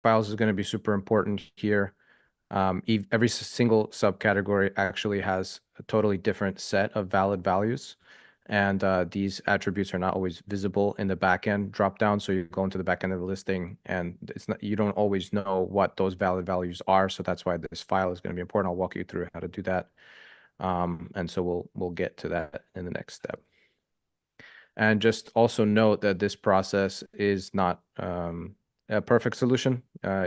files is going to be super important here. Every single subcategory actually has a totally different set of valid values. And these attributes are not always visible in the backend dropdown. So you go into the backend of the listing and you don't always know what those valid values are. So that's why this file is going to be important. I'll walk you through how to do that. And so we'll get to that in the next step. And just also note that this process is not a perfect solution.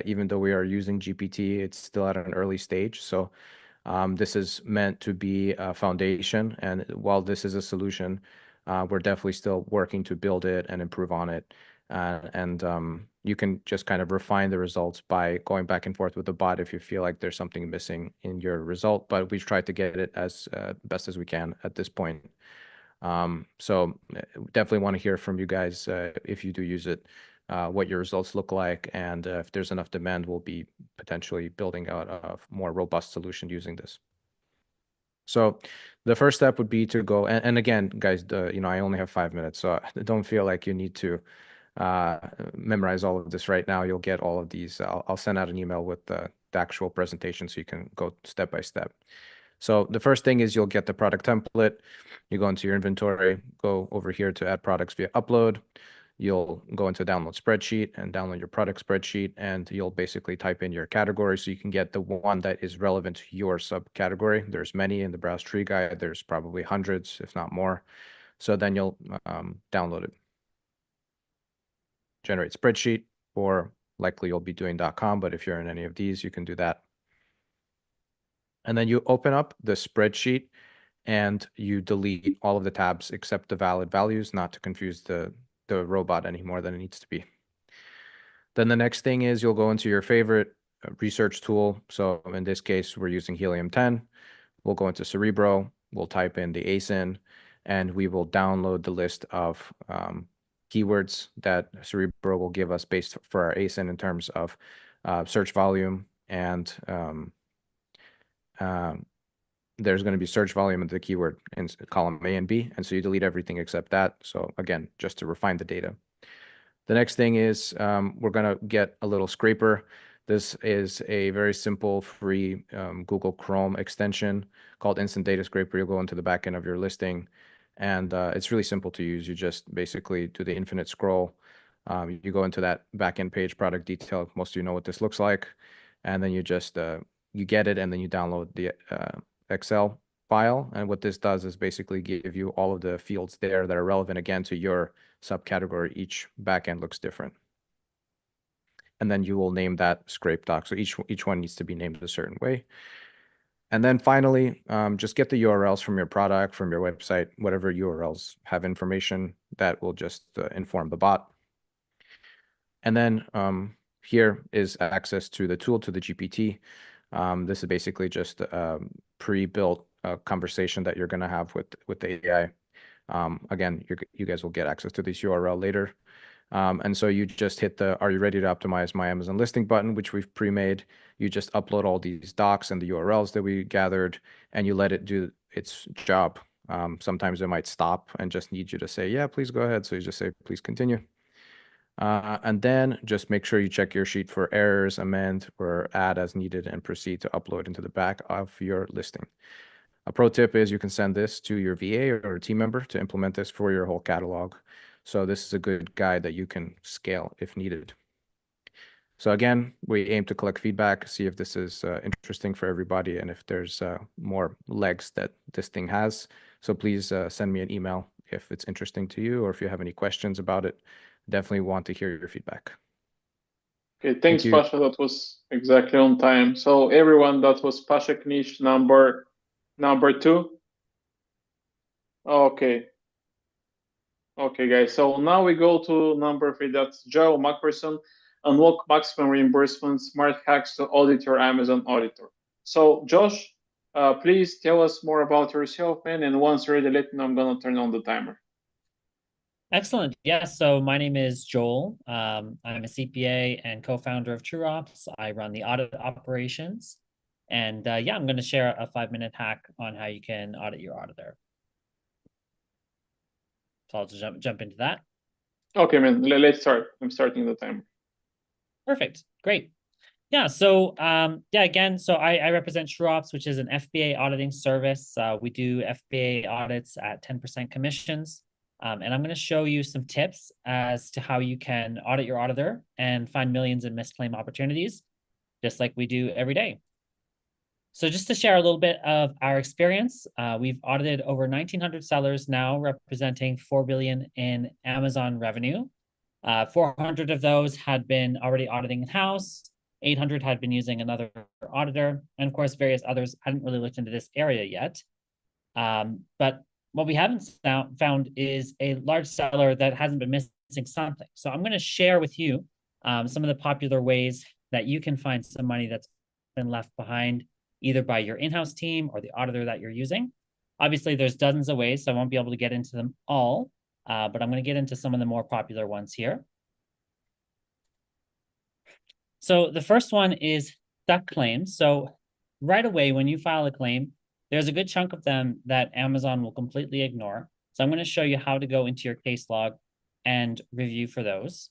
Even though we are using GPT, it's still at an early stage. So this is meant to be a foundation. And while this is a solution, we're definitely still working to build it and improve on it. And you can just kind of refine the results by going back and forth with the bot if you feel like there's something missing in your result. But we've tried to get it as best as we can at this point. So definitely want to hear from you guys if you do use it, what your results look like, and if there's enough demand, we'll be potentially building out a more robust solution using this. So the first step would be to go, and again, guys, I only have 5 minutes, so don't feel like you need to memorize all of this right now. You'll get all of these. I'll send out an email with the actual presentation so you can go step by step. So the first thing is you'll get the product template. You go into your inventory, go over here to add products via upload. You'll go into download spreadsheet and download your product spreadsheet, and you'll basically type in your category so you can get the one that is relevant to your subcategory. There's many in the browse tree guide. There's probably hundreds, if not more. So then you'll download it. Generate spreadsheet, or likely you'll be doing .com, but if you're in any of these, you can do that. And then you open up the spreadsheet and you delete all of the tabs except the valid values, not to confuse the robot any more than it needs to be. Then the next thing is you'll go into your favorite research tool. So in this case, we're using Helium 10. We'll go into Cerebro. We'll type in the ASIN, and we will download the list of keywords that Cerebro will give us based for our ASIN in terms of search volume and there's going to be search volume of the keyword in column A and B. And so you delete everything except that. So again, just to refine the data. The next thing is we're going to get a little scraper. This is a very simple, free Google Chrome extension called Instant Data Scraper. You'll go into the backend of your listing, and it's really simple to use. You just basically do the infinite scroll. You go into that backend page, product detail. Most of you know what this looks like. And then you just, you get it, and then you download the Excel file. And what this does is basically give you all of the fields there that are relevant, again, to your subcategory. Each backend looks different. And then you will name that scrape doc. So each one needs to be named a certain way. And then finally, just get the URLs from your product, from your website, whatever URLs have information that will just inform the bot. And then here is access to the tool, to the GPT. This is basically just a pre-built conversation that you're going to have with the AI. Again, you guys will get access to this URL later. And so you just hit the "Are you ready to optimize my Amazon listing" button, which we've pre-made. You just upload all these docs and the URLs that we gathered, and you let it do its job. Sometimes it might stop and just need you to say, "Yeah, please go ahead." So you just say, "Please continue." And then just make sure you check your sheet for errors, amend, or add as needed, and proceed to upload into the back of your listing. A pro tip is you can send this to your VA or a team member to implement this for your whole catalog. So this is a good guide that you can scale if needed. So again, we aim to collect feedback, see if this is interesting for everybody, and if there's more legs that this thing has. So please send me an email if it's interesting to you, or if you have any questions about it. Definitely want to hear your feedback. Okay, thanks, Pasha. That was exactly on time. So everyone, that was Pasha Knish number 2. Okay. Okay, guys. So now we go to number 3. That's Joe MacPherson. Unlock maximum reimbursement, smart hacks to audit your Amazon auditor. So Josh, please tell us more about yourself, man. And once you're ready, let me know. I'm gonna turn on the timer. Excellent. Yes. So my name is Joel. I'm a CPA and co-founder of TrueOps. I run the audit operations. And yeah, I'm going to share a 5-minute hack on how you can audit your auditor. So I'll just jump into that. Okay, man. Let's start. I'm starting the timer. Perfect. Great. Yeah. So again, so I represent TrueOps, which is an FBA auditing service. We do FBA audits at 10% commissions. And I'm going to show you some tips as to how you can audit your auditor and find millions in misclaim opportunities, just like we do every day. So just to share a little bit of our experience, we've audited over 1,900 sellers now, representing 4 billion in Amazon revenue. 400 of those had been already auditing in-house. 800 had been using another auditor. And of course, various others hadn't really looked into this area yet. But what we haven't found is a large seller that hasn't been missing something. So I'm going to share with you some of the popular ways that you can find some money that's been left behind, either by your in-house team or the auditor that you're using. Obviously, there's dozens of ways, so I won't be able to get into them all, but I'm going to get into some of the more popular ones here. So the first one is stuck claims. So right away, when you file a claim, there's a good chunk of them that Amazon will completely ignore. So I'm going to show you how to go into your case log and review for those.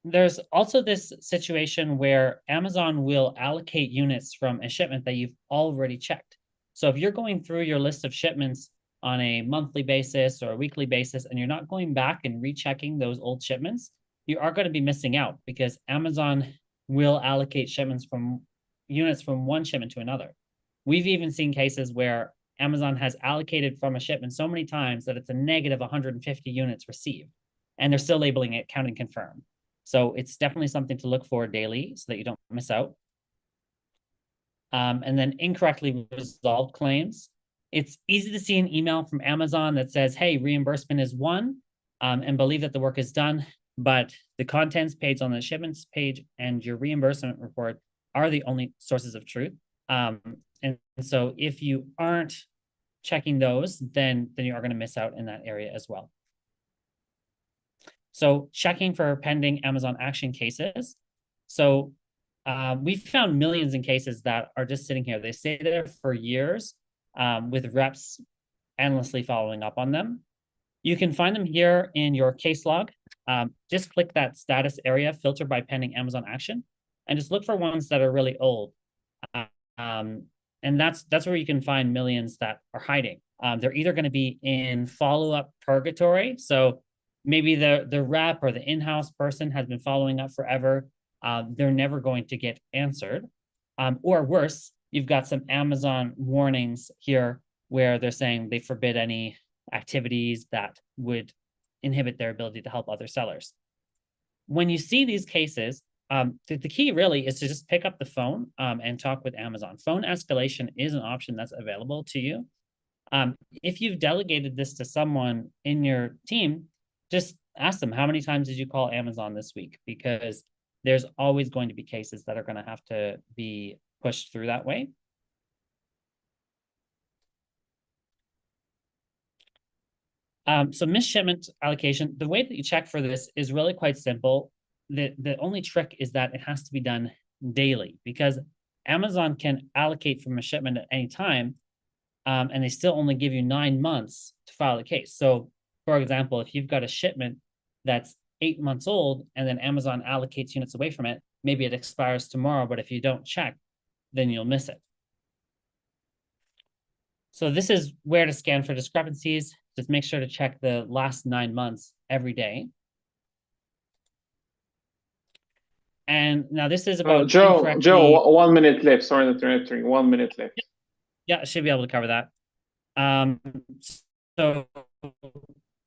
There's also this situation where Amazon will allocate units from a shipment that you've already checked. So if you're going through your list of shipments on a monthly basis or a weekly basis, and you're not going back and rechecking those old shipments, you are going to be missing out because Amazon will allocate shipments from units from one shipment to another. We've even seen cases where Amazon has allocated from a shipment so many times that it's a negative 150 units received, and they're still labeling it count and confirm. So it's definitely something to look for daily so that you don't miss out. And then incorrectly resolved claims. It's easy to see an email from Amazon that says, hey, reimbursement is won, and believe that the work is done, but the contents page on the shipments page and your reimbursement report are the only sources of truth. And so if you aren't checking those, then you are going to miss out in that area as well. So checking for pending Amazon action cases. So we've found millions in cases that are just sitting here. They stay there for years with reps endlessly following up on them. You can find them here in your case log. Just click that status area, filter by pending Amazon action, and just look for ones that are really old. And that's where you can find millions that are hiding. They're either going to be in follow-up purgatory. So maybe the rep or the in-house person has been following up forever. They're never going to get answered. Or worse, you've got some Amazon warnings here where they're saying they forbid any activities that would inhibit their ability to help other sellers. When you see these cases, the key really is to just pick up the phone and talk with Amazon. Phone escalation is an option that's available to you. If you've delegated this to someone in your team, just ask them, how many times did you call Amazon this week? Because there's always going to be cases that are going to have to be pushed through that way. So missed shipment allocation, the way that you check for this is really quite simple. The only trick is that it has to be done daily because Amazon can allocate from a shipment at any time, and they still only give you 9 months to file a case. So for example, if you've got a shipment that's 8 months old and then Amazon allocates units away from it, maybe it expires tomorrow, but if you don't check, then you'll miss it. So this is where to scan for discrepancies. Just make sure to check the last 9 months every day. And now this is about Joe, 1 minute left. Sorry, not interrupting. 1 minute left. Yeah, I should be able to cover that. So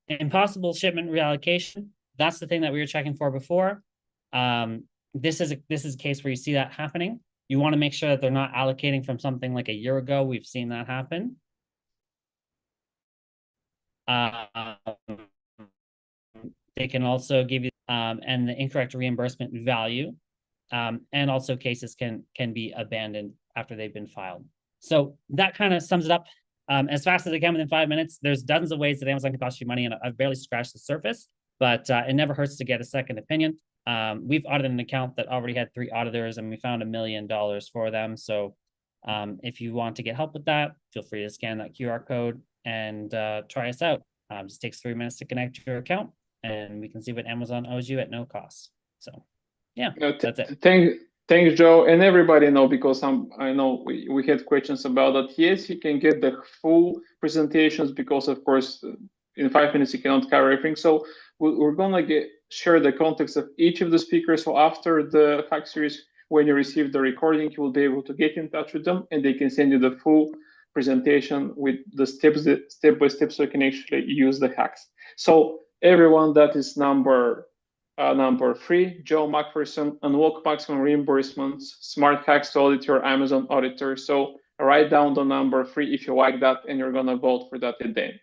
impossible shipment reallocation, that's the thing that we were checking for before. This is a case where you see that happening. You want to make sure that they're not allocating from something like a year ago. We've seen that happen. They can also give you and the incorrect reimbursement value, and also cases can be abandoned after they've been filed. So that kind of sums it up as fast as I can within 5 minutes. There's dozens of ways that Amazon can cost you money, and I've barely scratched the surface, but it never hurts to get a second opinion. We've audited an account that already had 3 auditors, and we found $1 million for them. So if you want to get help with that, feel free to scan that QR code and try us out. Just takes 3 minutes to connect your account, and we can see what Amazon owes you at no cost. So Yeah, that's it. Thanks, Joe, and everybody know, because I know we had questions about that. Yes, you can get the full presentations, because of course in 5 minutes you cannot cover everything. So we're gonna share the context of each of the speakers. So after the hack series, when you receive the recording, you will be able to get in touch with them, and they can send you the full presentation with the steps, step by step, so you can actually use the hacks. So everyone, that is number 3, Joe MacPherson, unlock maximum reimbursements, smart hacks to audit your Amazon auditor. So write down the number 3 if you like that, and you're gonna vote for that at the end.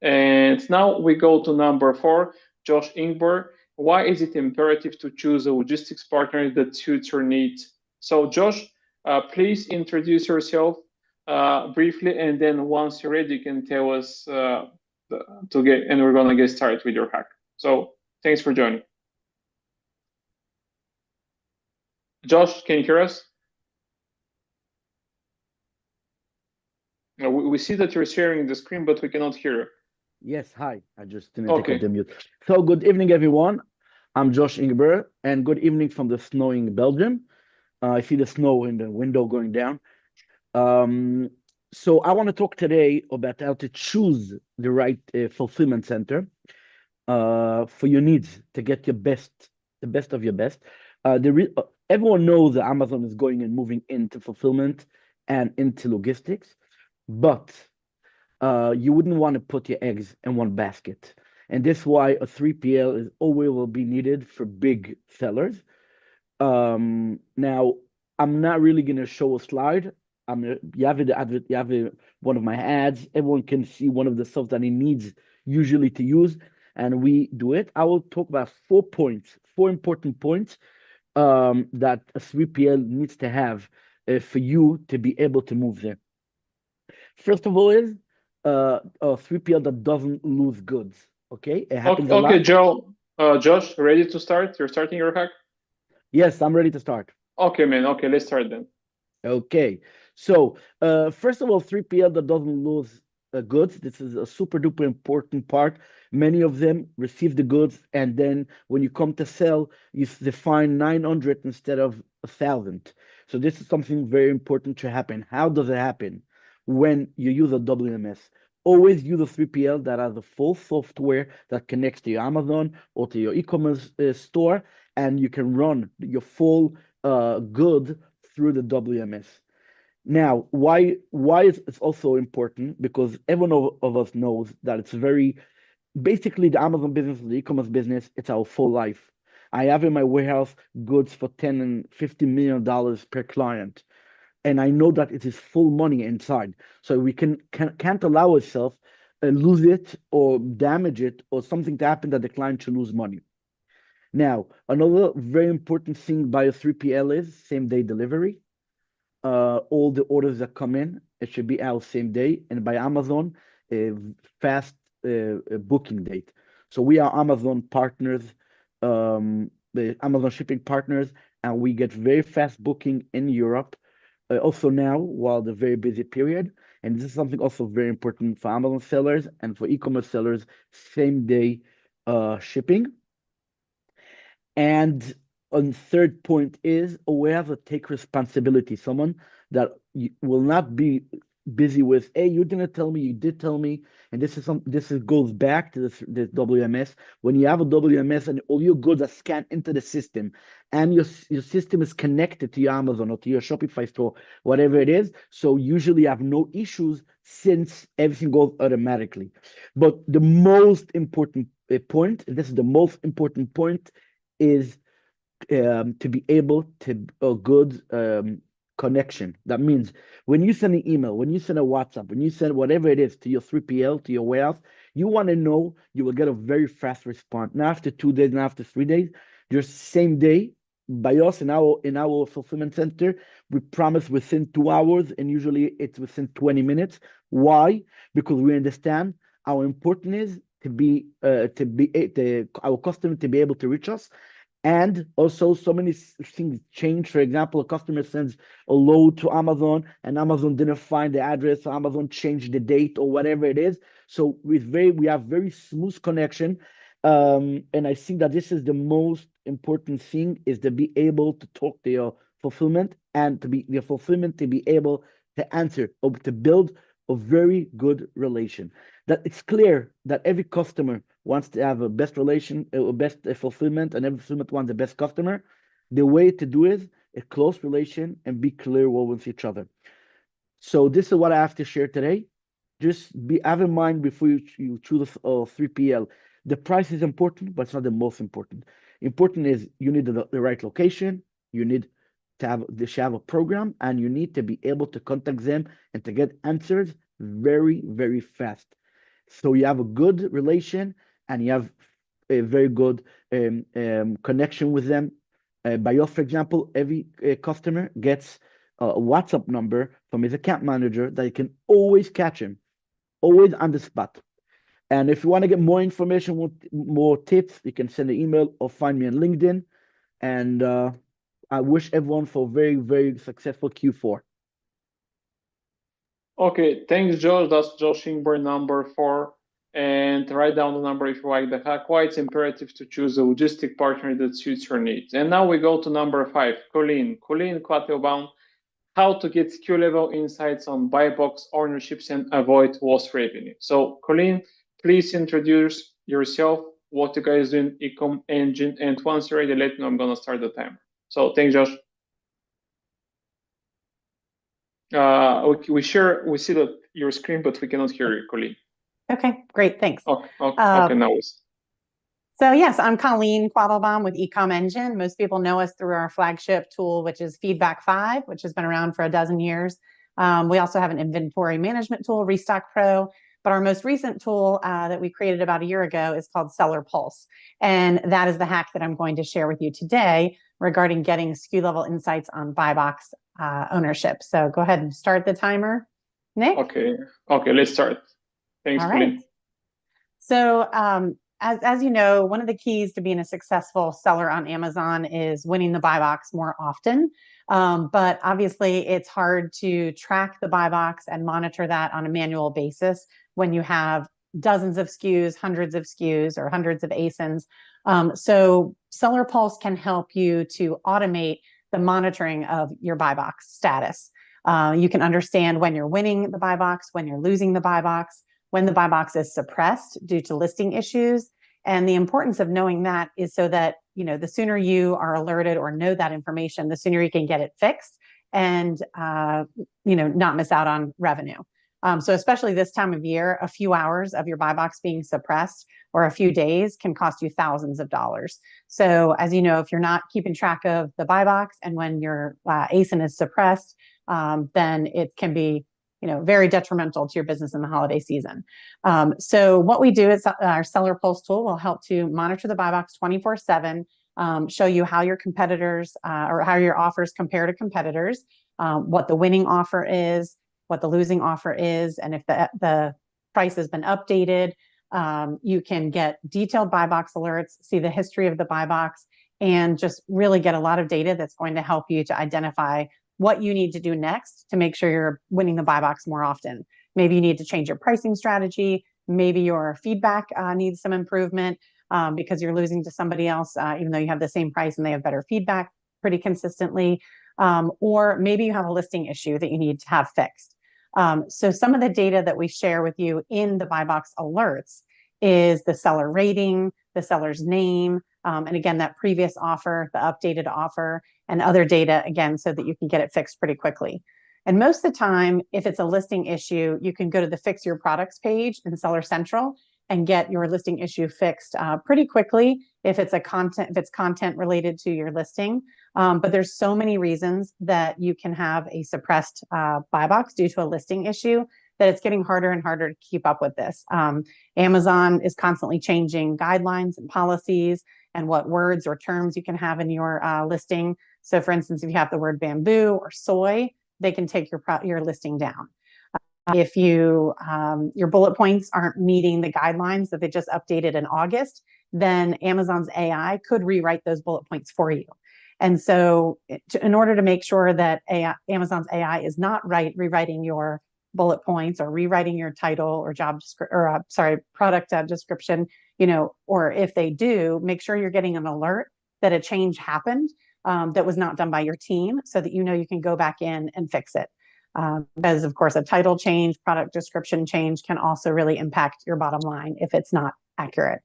And now we go to number 4, Josh Ingber. Why is it imperative to choose a logistics partner that suits your needs? So Josh, please introduce yourself briefly, and then once you're ready, you can tell us and we're gonna get started with your hack. So thanks for joining. Josh, can you hear us? We see that you're sharing the screen, but we cannot hear you. Yes, hi. I just didn't take out the mute. So good evening, everyone. I'm Josh Ingber, and good evening from the snowing Belgium. I see the snow in the window going down. So I want to talk today about how to choose the right fulfillment center for your needs to get the best of your best. Everyone knows that Amazon is going and moving into fulfillment and into logistics, but you wouldn't want to put your eggs in one basket. And this is why a 3PL is always will be needed for big sellers. Now, I'm not really going to show a slide. You have one of my ads. Everyone can see one of the stuff that he needs usually to use, and we do it. I will talk about 4 important points that a 3PL needs to have for you to be able to move there. First of all is a 3PL that doesn't lose goods. Okay, it happens a lot. Okay, Joe, Josh, ready to start? You're starting your hack? Yes, I'm ready to start. Okay, man. Okay, let's start then. Okay, so first of all, 3PL that doesn't lose goods. This is a super duper important part. Many of them receive the goods, and then when you come to sell, you define 900 instead of 1,000. So this is something very important to happen. How does it happen? When you use a WMS, always use a 3PL that has a full software that connects to your Amazon or to your e-commerce store, and you can run your full good through the WMS. Now, why is it also important? Because everyone of us knows that it's basically the Amazon business, the e-commerce business, it's our full life. I have in my warehouse goods for $10 and $50 million per client, and I know that it is full money inside. So we can't allow ourselves lose it or damage it or something to happen that the client should lose money. Now, another very important thing by a 3PL is same-day delivery. All the orders that come in, it should be out same day, and by Amazon, fast booking date. So we are Amazon partners, the Amazon shipping partners, and we get very fast booking in Europe. Also now, while the very busy period, and this is something also very important for Amazon sellers and for e-commerce sellers, same day shipping. And on third point is we have to take responsibility. Someone that will not be busy with, hey, you didn't tell me, you did tell me, and this goes back to this WMS. When you have a WMS and all your goods are scanned into the system, and your system is connected to your Amazon or to your Shopify store, whatever it is, so usually you have no issues since everything goes automatically. But the most important point, and this is the most important point, is to be able to a good connection. That means when you send an email, when you send a WhatsApp, when you send whatever it is to your 3PL, to your warehouse, you want to know you will get a very fast response. Not after 2 days, not after 3 days, just same day. By us in our fulfillment center, we promise within 2 hours, and usually it's within 20 minutes. Why? Because we understand how important it is our customer to be able to reach us. And also, so many things change. For example, a customer sends a load to Amazon, and Amazon didn't find the address, so Amazon changed the date or whatever it is. So we have very smooth connection, and I think that this is the most important thing is to be able to talk to your fulfillment and to be your fulfillment to be able to answer or to build a very good relation. That it's clear that every customer wants to have a best relation, a best fulfillment, and every fulfillment wants the best customer. The way to do is a close relation and be clear with each other. So this is what I have to share today. Just have in mind before you choose a 3PL. The price is important, but it's not the most important. Important is you need the right location, you need to have a program, and you need to be able to contact them and to get answers very, very fast. So you have a good relation and you have a very good connection with them. By us, for example, every customer gets a WhatsApp number from his account manager that you can always catch him, always on the spot. And if you want to get more information, more tips, you can send an email or find me on LinkedIn. And I wish everyone for a very, very successful Q4. Okay, thanks, Josh. That's Josh Ingber, number 4. And write down the number if you like the hack. Why it's imperative to choose a logistic partner that suits your needs. And now we go to number 5, Colleen Quattlebaum, how to get SKU-level insights on buy box ownerships and avoid lost revenue. So, Colleen, please introduce yourself, what you guys do in Ecom Engine, and once you're ready, let me know. I'm gonna start the timer. So, thanks, Josh. We see your screen, but we cannot hear you, Colleen. Okay, great, thanks. Okay, now it's. So yes, I'm Colleen Quattlebaum with Ecom Engine. Most people know us through our flagship tool, which is Feedback 5, which has been around for a dozen years. We also have an inventory management tool, Restock Pro, but our most recent tool that we created about a year ago is called Seller Pulse. And that is the hack that I'm going to share with you today regarding getting SKU-level insights on buy box ownership. So go ahead and start the timer, Nick. Okay, let's start. Thanks, All Colleen. right. So as you know, one of the keys to being a successful seller on Amazon is winning the buy box more often. But obviously, it's hard to track the buy box and monitor that on a manual basis when you have dozens of SKUs, hundreds of SKUs, or hundreds of ASINs. So Seller Pulse can help you to automate the monitoring of your buy box status. You can understand when you're winning the buy box, when you're losing the buy box, when the buy box is suppressed due to listing issues. And the importance of knowing that is so that, the sooner you are alerted or know that information, the sooner you can get it fixed and, not miss out on revenue. So especially this time of year, a few hours of your buy box being suppressed or a few days can cost you thousands of dollars. So as you know, if you're not keeping track of the buy box and when your ASIN is suppressed, then it can be very detrimental to your business in the holiday season. So what we do is our Seller Pulse tool will help to monitor the buy box 24/7, show you how your competitors or how your offers compare to competitors, what the winning offer is, what the losing offer is, and if the price has been updated. You can get detailed buy box alerts, see the history of the buy box, and just really get a lot of data that's going to help you to identify what you need to do next to make sure you're winning the buy box more often. Maybe you need to change your pricing strategy. Maybe your feedback needs some improvement because you're losing to somebody else, even though you have the same price and they have better feedback pretty consistently. Or maybe you have a listing issue that you need to have fixed. So some of the data that we share with you in the buy box alerts is the seller rating, the seller's name, and again, that previous offer, the updated offer, and other data, again, so that you can get it fixed pretty quickly. And most of the time, if it's a listing issue, you can go to the Fix Your Products page in Seller Central and get your listing issue fixed pretty quickly if it's content related to your listing. But there's so many reasons that you can have a suppressed buy box due to a listing issue that it's getting harder and harder to keep up with this. Amazon is constantly changing guidelines and policies and what words or terms you can have in your listing. So for instance, if you have the word bamboo or soy, they can take your listing down. If your bullet points aren't meeting the guidelines that they just updated in August, then Amazon's AI could rewrite those bullet points for you. And so in order to make sure that Amazon's AI is not rewriting your bullet points or rewriting your title or product description, or if they do, make sure you're getting an alert that a change happened that was not done by your team, so that you know you can go back in and fix it. Because of course, a title change, product description change can also really impact your bottom line if it's not accurate.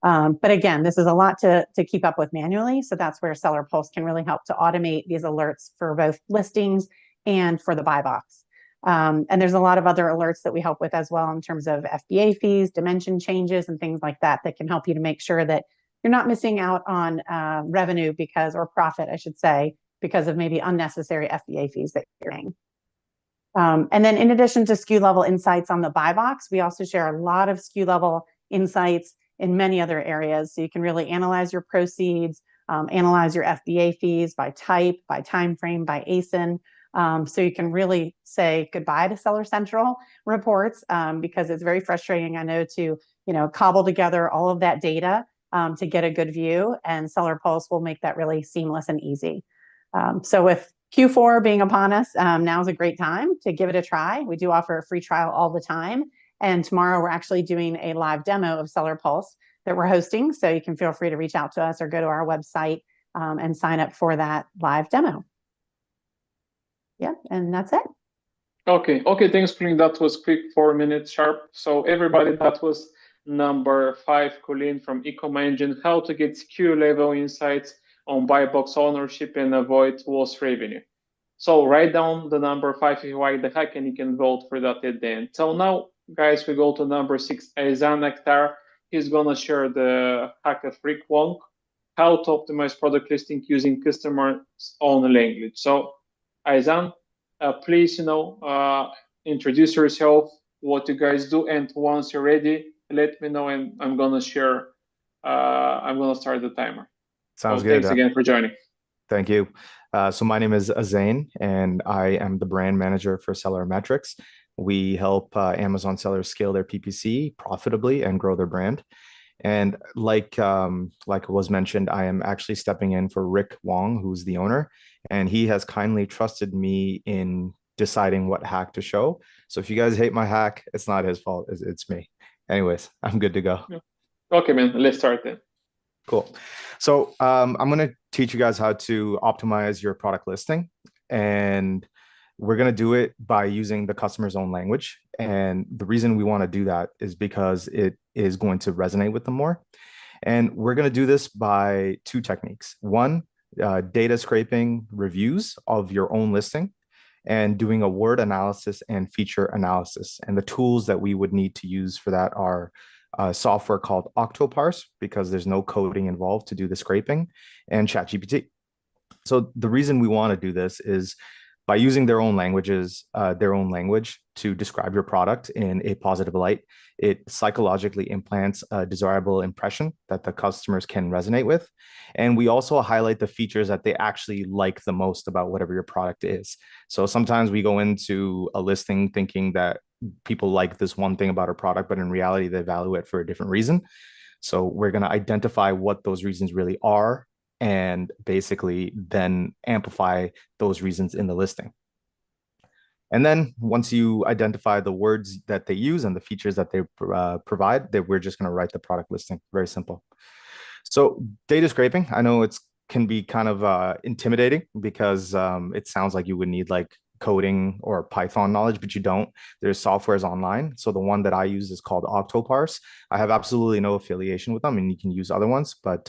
But again, this is a lot to keep up with manually. So that's where Seller Pulse can really help to automate these alerts for both listings and for the buy box. And there's a lot of other alerts that we help with as well in terms of FBA fees, dimension changes, and things like that that can help you to make sure that you're not missing out on revenue or profit, I should say, because of maybe unnecessary FBA fees that you're paying. And then in addition to SKU level insights on the buy box, we also share a lot of SKU level insights in many other areas. So you can really analyze your proceeds, analyze your FBA fees by type, by time frame, by ASIN. So you can really say goodbye to Seller Central reports because it's very frustrating, I know, to cobble together all of that data to get a good view, and Seller Pulse will make that really seamless and easy. So with Q4 being upon us, now is a great time to give it a try. We do offer a free trial all the time. And tomorrow we're actually doing a live demo of Seller Pulse that we're hosting. So you can feel free to reach out to us or go to our website and sign up for that live demo. Yeah, and that's it. Okay, thanks, Colleen. That was quick, 4 minutes sharp. So everybody, that was number 5, Colleen from Ecom Engine, how to get SKU-level insights on buy box ownership and avoid lost revenue. So write down the number 5 if you like the hack, and you can vote for that at the end. So now, guys, we go to number 6, Aazain Akhtar. He's gonna share the hack of Rick Wong, how to optimize product listing using customers' own language. So Aazain, please, introduce yourself, what you guys do, and once you're ready, let me know, and I'm gonna share. I'm gonna start the timer. Sounds so good. Thanks again for joining. Thank you. So my name is Aazain, and I am the brand manager for Seller Metrics. We help Amazon sellers scale their PPC profitably and grow their brand. And like was mentioned, I am actually stepping in for Rick Wong, who's the owner, and he has kindly trusted me in deciding what hack to show. So if you guys hate my hack, it's not his fault, it's me. Anyways, I'm good to go. Okay, man, let's start then. Cool. So I'm going to teach you guys how to optimize your product listing, and we're going to do it by using the customer's own language. And the reason we want to do that is because it is going to resonate with them more. And we're going to do this by 2 techniques. One, data scraping reviews of your own listing, and doing a word analysis and feature analysis. And the tools that we would need to use for that are software called Octoparse, because there's no coding involved to do the scraping, and ChatGPT. So the reason we want to do this is by using their own language to describe your product in a positive light, it psychologically implants a desirable impression that the customers can resonate with. And we also highlight the features that they actually like the most about whatever your product is. So sometimes we go into a listing thinking that people like this one thing about our product, but in reality, they value it for a different reason. So we're going to identify what those reasons really are, and basically then amplify those reasons in the listing. And then once you identify the words that they use and the features that they provide, that we're just going to write the product listing. Very simple. So data scraping, I know it can be kind of intimidating because it sounds like you would need like coding or Python knowledge, but you don't. There's softwares online. So the one that I use is called Octoparse. I have absolutely no affiliation with them, and you can use other ones, but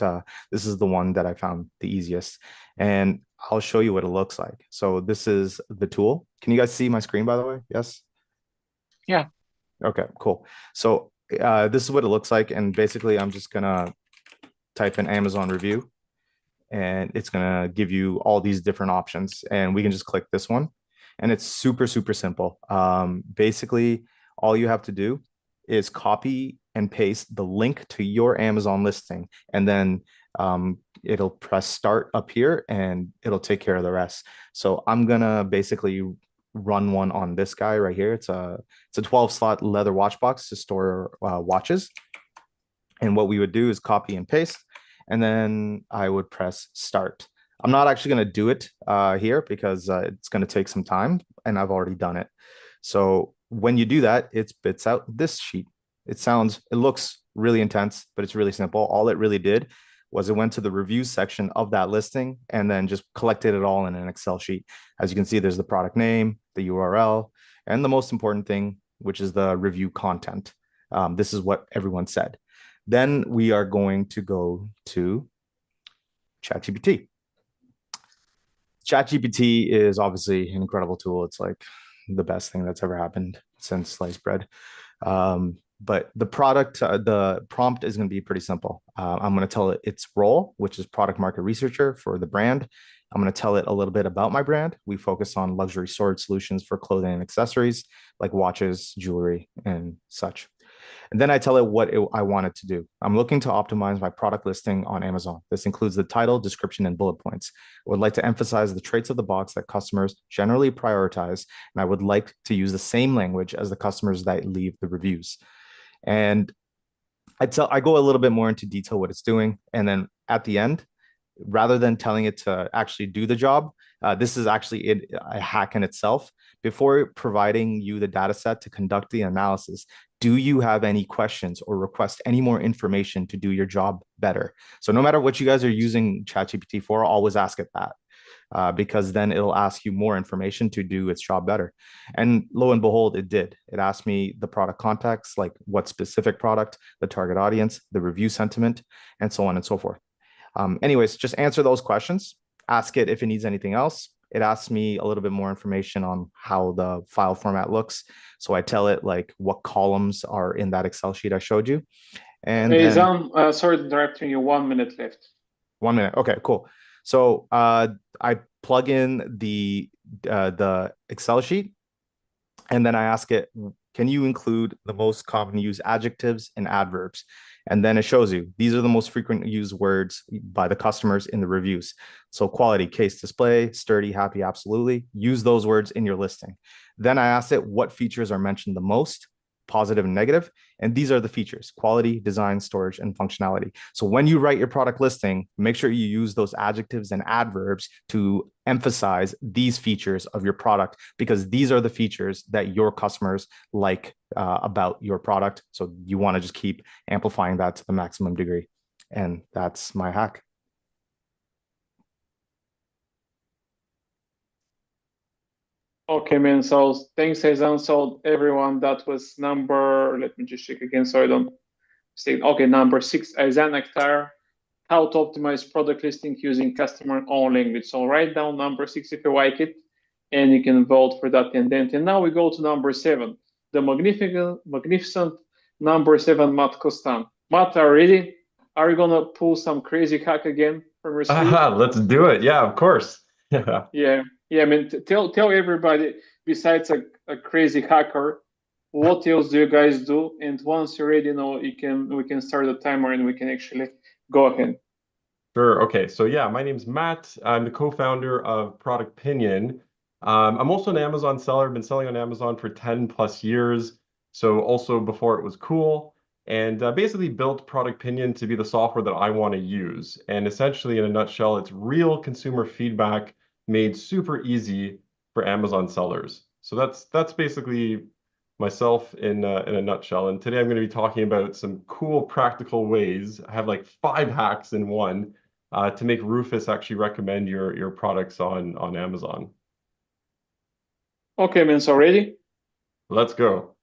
this is the one that I found the easiest. And I'll show you what it looks like. So this is the tool. Can you guys see my screen, by the way? Yes? Yeah. Okay, cool. So this is what it looks like. And basically, I'm just going to type in Amazon review, and it's going to give you all these different options. And we can just click this one. And it's super, super simple. Basically, all you have to do is copy and paste the link to your Amazon listing, and then it'll press start up here, and it'll take care of the rest. So I'm gonna basically run one on this guy right here. It's a 12-slot leather watch box to store watches. And what we would do is copy and paste, and then I would press start. I'm not actually going to do it here because it's going to take some time, and I've already done it. So when you do that, it spits out this sheet. It looks really intense, but it's really simple. All it really did was it went to the reviews section of that listing and then just collected it all in an Excel sheet. As you can see, there's the product name, the URL, and the most important thing, which is the review content. This is what everyone said. Then we are going to go to ChatGPT. ChatGPT is obviously an incredible tool. It's like the best thing that's ever happened since sliced bread. But the prompt is going to be pretty simple. I'm going to tell it its role, which is product market researcher for the brand. I'm going to tell it a little bit about my brand. We focus on luxury storage solutions for clothing and accessories like watches, jewelry, and such. And then I tell it what I want it to do. I'm looking to optimize my product listing on Amazon. This includes the title, description, and bullet points. I would like to emphasize the traits of the box that customers generally prioritize, and I would like to use the same language as the customers that leave the reviews. And I go a little bit more into detail what it's doing. And then at the end, rather than telling it to actually do the job, this is actually a hack in itself. Before providing you the data set to conduct the analysis, do you have any questions or request any more information to do your job better? So no matter what you guys are using ChatGPT for, always ask it that, because then it'll ask you more information to do its job better. And lo and behold, it did. It asked me the product context, like what specific product, the target audience, the review sentiment, and so on and so forth. Anyways, just answer those questions. Ask it if it needs anything else. It asks me a little bit more information on how the file format looks. So I tell it like what columns are in that Excel sheet I showed you. And hey, then, Zan, sorry to interrupt you. 1 minute left. 1 minute. Okay, cool. So I plug in the Excel sheet, and then I ask it, can you include the most common used adjectives and adverbs? And then it shows you, these are the most frequent used words by the customers in the reviews. So quality, case, display, sturdy, happy, absolutely. Use those words in your listing. Then I asked it what features are mentioned the most, positive and negative. And these are the features: quality, design, storage, and functionality. So when you write your product listing, make sure you use those adjectives and adverbs to emphasize these features of your product, because these are the features that your customers like about your product. So you want to just keep amplifying that to the maximum degree. And that's my hack. Okay, man. So thanks, Aazain. So everyone, that was number, let me just check again so I don't mistake. Okay, number 6, Aazain Akhtar, how to optimize product listing using customer own language. So write down number 6 if you like it, and you can vote for that intent. And now we go to number 7, the magnificent number 7, Matt Kostan. Matt, are you ready? Are you gonna pull some crazy hack again from your sleeve? Let's do it. Yeah, of course. Yeah. I mean, tell everybody, besides a crazy hacker, what else do you guys do? And once you're ready, we can start the timer and we can actually go ahead. Sure. Okay. So yeah, my name's Matt. I'm the co-founder of Product Pinion. I'm also an Amazon seller. I've been selling on Amazon for 10 plus years. So also before it was cool, and basically built Product Pinion to be the software that I want to use. And essentially, in a nutshell, it's real consumer feedback made super easy for Amazon sellers. So that's basically myself in a nutshell. And today I'm going to be talking about some cool practical ways. I have like 5 hacks in one to make Rufus actually recommend your products on Amazon. Okay, man. So ready? Let's go.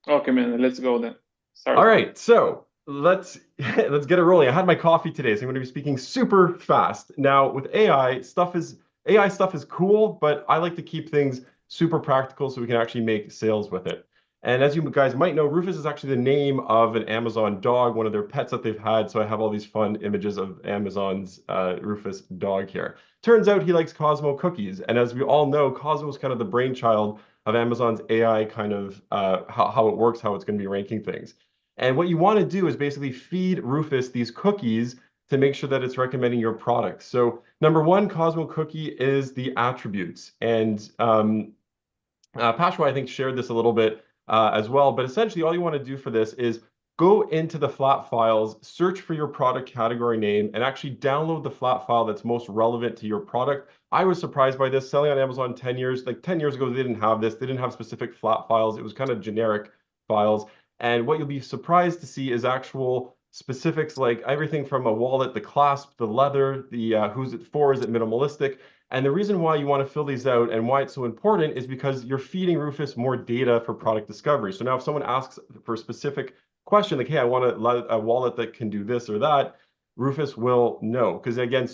Okay, man. Let's go then. Start. All right. So let's get it rolling. I had my coffee today, so I'm going to be speaking super fast. Now with AI stuff is cool, but I like to keep things super practical so we can actually make sales with it. And as you guys might know, Rufus is actually the name of an Amazon dog, one of their pets that they've had. So I have all these fun images of Amazon's Rufus dog here. Turns out he likes Cosmo cookies. And as we all know, Cosmo is kind of the brainchild of Amazon's AI kind of how it works, how it's going to be ranking things. And what you want to do is basically feed Rufus these cookies to make sure that it's recommending your products. So number 1, Cosmo cookie is the attributes. And Pasha, I think, shared this a little bit as well. But essentially, all you want to do for this is go into the flat files, search for your product category name, and actually download the flat file that's most relevant to your product. I was surprised by this. Selling on Amazon 10 years, like 10 years ago, they didn't have this. They didn't have specific flat files. It was kind of generic files. And what you'll be surprised to see is actual specifics like everything from a wallet, the clasp, the leather, the who's it for, is it minimalistic? And the reason why you want to fill these out and why it's so important is because you're feeding Rufus more data for product discovery. So now if someone asks for a specific question, like, hey, I want a wallet that can do this or that, Rufus will know. Because again,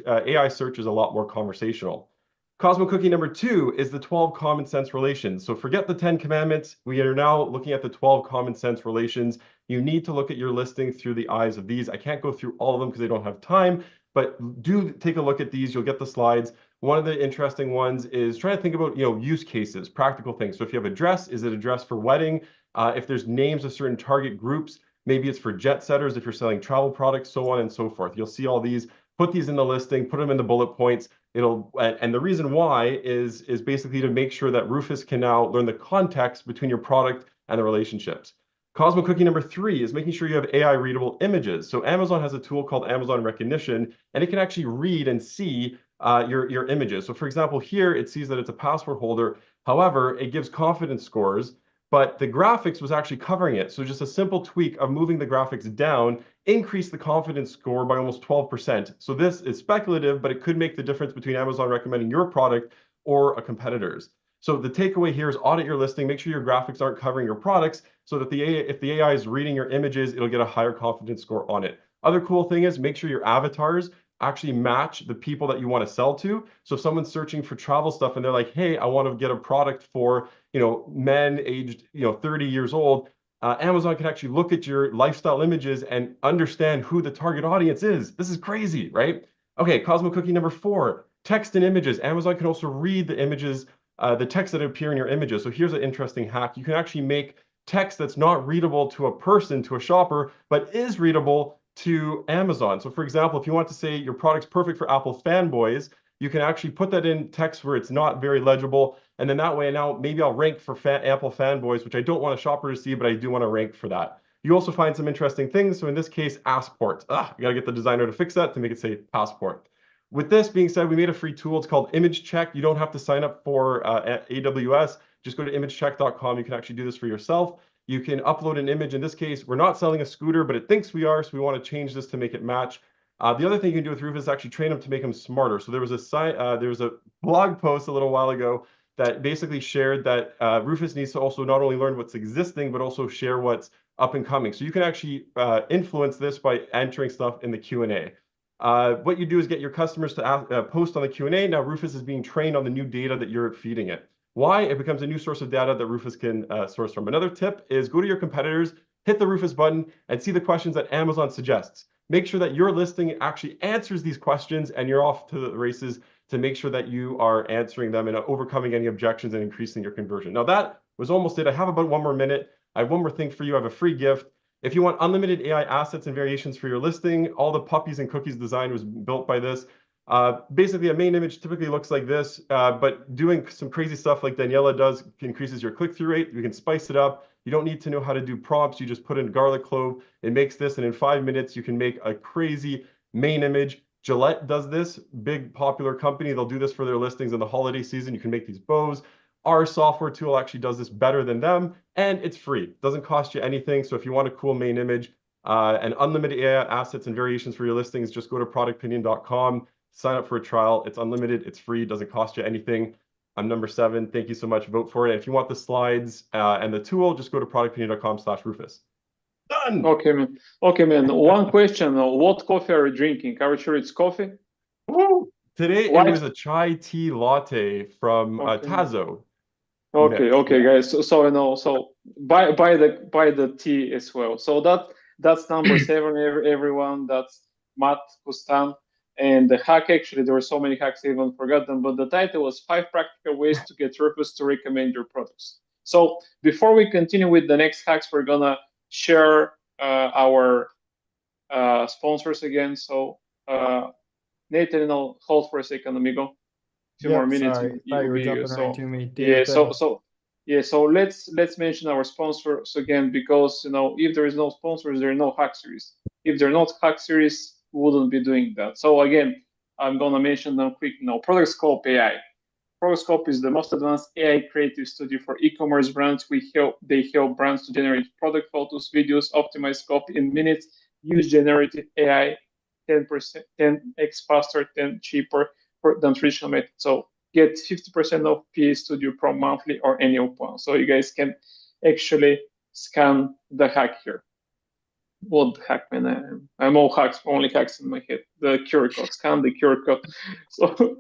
AI search is a lot more conversational. Cosmo cookie number 2 is the 12 common sense relations. So forget the 10 commandments. We are now looking at the 12 common sense relations. You need to look at your listing through the eyes of these. I can't go through all of them because I don't have time, but do take a look at these. You'll get the slides. One of the interesting ones is trying to think about, use cases, practical things. So if you have a dress, is it a dress for wedding? If there's names of certain target groups, maybe it's for jet setters if you're selling travel products, so on and so forth. You'll see all these. Put these in the listing, put them in the bullet points. And the reason why is basically to make sure that Rufus can now learn the context between your product and the relationships. Cosmo cookie number 3 is making sure you have AI readable images. So Amazon has a tool called Amazon Recognition, and it can actually read and see your images. So for example, here it sees that it's a passport holder. However, it gives confidence scores, but the graphics was actually covering it. So just a simple tweak of moving the graphics down increased the confidence score by almost 12%. So this is speculative, but it could make the difference between Amazon recommending your product or a competitor's. So the takeaway here is audit your listing, make sure your graphics aren't covering your products so that if the AI is reading your images, it'll get a higher confidence score on it. Other cool thing is make sure your avatars actually match the people that you want to sell to. So if someone's searching for travel stuff and they're like, hey, I want to get a product for, men aged, 30 years old, Amazon can actually look at your lifestyle images and understand who the target audience is. This is crazy, right? Okay, Cosmo cookie number 4, text and images. Amazon can also read the images, the text that appear in your images. So here's an interesting hack. You can actually make text that's not readable to a person, to a shopper, but is readable to Amazon. So for example, if you want to say your product's perfect for Apple fanboys, you can actually put that in text where it's not very legible. And then that way, now maybe I'll rank for Apple fanboys, which I don't want a shopper to see, but I do want to rank for that. You also find some interesting things. So in this case, passport. You got to get the designer to fix that to make it say passport. With this being said, we made a free tool. It's called Image Check. You don't have to sign up for AWS. Just go to imagecheck.com. You can actually do this for yourself. You can upload an image. In this case, we're not selling a scooter, but it thinks we are, so we want to change this to make it match. The other thing you can do with Rufus is actually train them to make them smarter. So there was a blog post a little while ago that basically shared that Rufus needs to also not only learn what's existing, but also share what's up and coming. So you can actually influence this by entering stuff in the Q&A. What you do is get your customers to post on the Q&A. Now Rufus is being trained on the new data that you're feeding it. Why? It becomes a new source of data that Rufus can source from. Another tip is go to your competitors, hit the Rufus button, and see the questions that Amazon suggests. Make sure that your listing actually answers these questions, and you're off to the races to make sure that you are answering them and overcoming any objections and increasing your conversion. Now that was almost it. I have about 1 more minute. I have one more thing for you. I have a free gift. If you want unlimited AI assets and variations for your listing, all the puppies and cookies design was built by this. Basically, a main image typically looks like this, but doing some crazy stuff like Daniela does increases your click-through rate. We can spice it up. You don't need to know how to do prompts. You just put in garlic clove. It makes this, and in 5 minutes, you can make a crazy main image. Gillette does this, big popular company. They'll do this for their listings in the holiday season. You can make these bows. Our software tool actually does this better than them, and it's free. It doesn't cost you anything. So if you want a cool main image and unlimited AI assets and variations for your listings, just go to productpinion.com. Sign up for a trial. It's unlimited. It's free. It doesn't cost you anything. I'm number 7. Thank you so much. Vote for it. And if you want the slides and the tool, just go to productpinion.com/Rufus. Done. Okay, man. Okay, man. One question. What coffee are you drinking? Are you sure it's coffee? Woo! Today What? it was a chai tea latte from Tazo. Okay, okay, guys. So buy the tea as well. So that's number 7. Everyone. That's Matt Kostan. And the hack, actually, there were so many hacks I even forgot them, but the title was 5 practical ways to get Rufus to recommend your products. So before we continue with the next hacks, we're gonna share our sponsors again. So Nathan, I'll hold for a second, amigo. Few more minutes. Sorry, I thought you were jumping right to me. So let's mention our sponsors again, because if there is no sponsors, there are no hack series. If they're not hack series, we wouldn't be doing that. So again, I'm gonna mention them quick. ProductScope AI. ProductScope is the most advanced AI creative studio for e-commerce brands. They help brands to generate product photos, videos, optimize copy in minutes, use generative AI 10%, 10x faster, 10 cheaper than traditional method. So get 50% of PA Studio Pro monthly or annual plan. So you guys can actually scan the hack here. What the heck, man? I'm all hacks, only hacks in my head. The QR code, scan the QR code. So,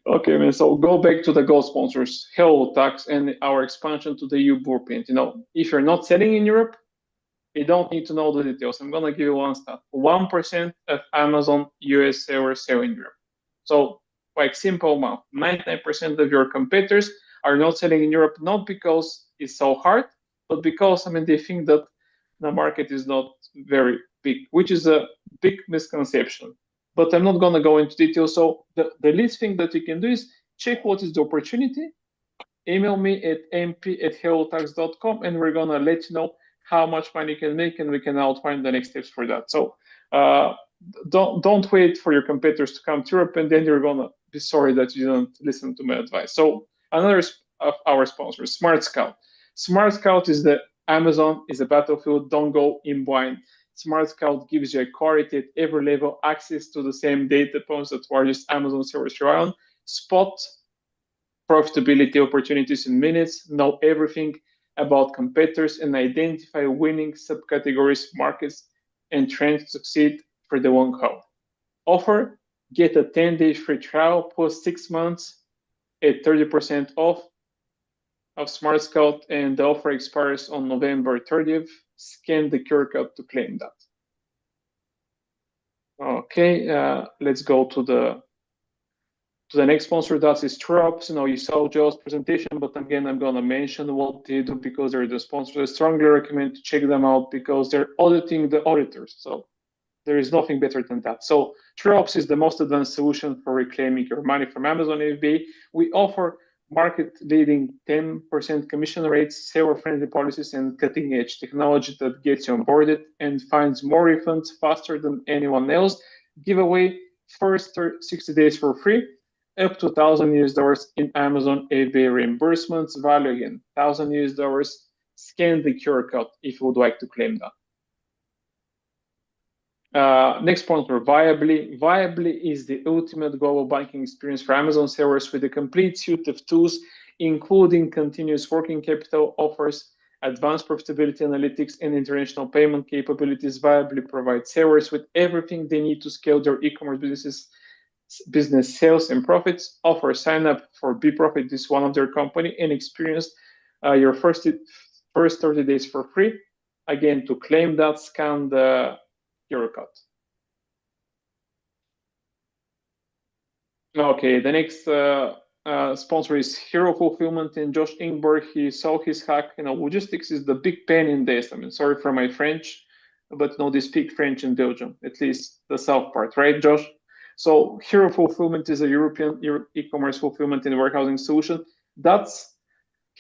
okay, man. So go back to the gold sponsors, Hello Tax, and our expansion to the EU blueprint. You know, if you're not selling in Europe, you don't need to know the details. I'm gonna give you one stat: 1% of Amazon US sellers sell in Europe. So, like simple math, 99% of your competitors are not selling in Europe, not because it's so hard, but because they think that the market is not very big, which is a big misconception. But I'm not gonna go into detail. So the least thing that you can do is check what is the opportunity. Email me at mp@hellotax.com, and we're gonna let you know how much money you can make, and we can outline the next steps for that. So don't wait for your competitors to come to Europe, and then you're gonna be sorry that you didn't listen to my advice. So another of our sponsors, Smart Scout. Smart Scout is the Amazon is a battlefield. Don't go in blind. Smart Scout gives you a quality at every level, access to the same data points that largest Amazon servers rely on, spot profitability opportunities in minutes, know everything about competitors, and identify winning subcategories, markets, and trends to succeed for the long haul. Offer, get a 10-day free trial plus 6 months at 30% off of Smart Scout, and the offer expires on November 30th. Scan the QR code to claim that. Okay, let's go to the next sponsor. That is TrueOps. You saw Joe's presentation, but again, I'm gonna mention what they do because they're the sponsor. I strongly recommend to check them out because they're auditing the auditors. So there is nothing better than that. So TrueOps is the most advanced solution for reclaiming your money from Amazon FBA. We offer market-leading 10% commission rates, seller-friendly policies, and cutting-edge technology that gets you onboarded and finds more refunds faster than anyone else. Give away first 60 days for free, up to $1,000 in Amazon FBA reimbursements, value again $1,000. Scan the QR code if you would like to claim that. Next sponsor, Viably. Viably is the ultimate global banking experience for Amazon sellers with a complete suite of tools, including continuous working capital offers, advanced profitability analytics, and international payment capabilities. Viably provides sellers with everything they need to scale their e-commerce business sales and profits. Offer sign up for BeProfit, this is one of their company, and experience your first 30 days for free. Again, to claim that, scan the QR code. Okay, the next sponsor is Hero Fulfillment and Josh Ingber. He saw his hack. Logistics is the big pain in this. Sorry for my French, but they speak French in Belgium, at least the south part, right, Josh? So Hero Fulfillment is a European e-commerce fulfillment and warehousing solution that's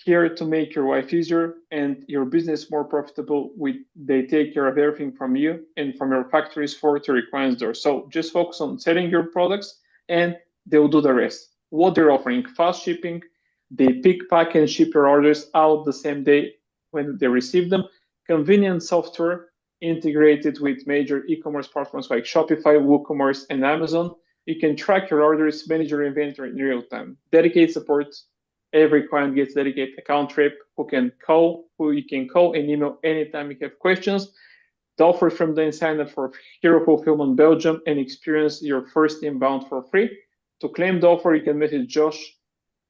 here to make your life easier and your business more profitable. They take care of everything from you and from your factories forward to your clients' door. So just focus on selling your products and they'll do the rest. What they're offering: fast shipping. They pick, pack, and ship your orders out the same day when they receive them. Convenient software integrated with major e-commerce platforms like Shopify, WooCommerce, and Amazon. You can track your orders, manage your inventory in real time. Dedicated support. Every client gets dedicated account rep who you can call and email anytime you have questions. The offer from then sign up for Hero Fulfillment Belgium and experience your first inbound for free. To claim the offer, you can message Josh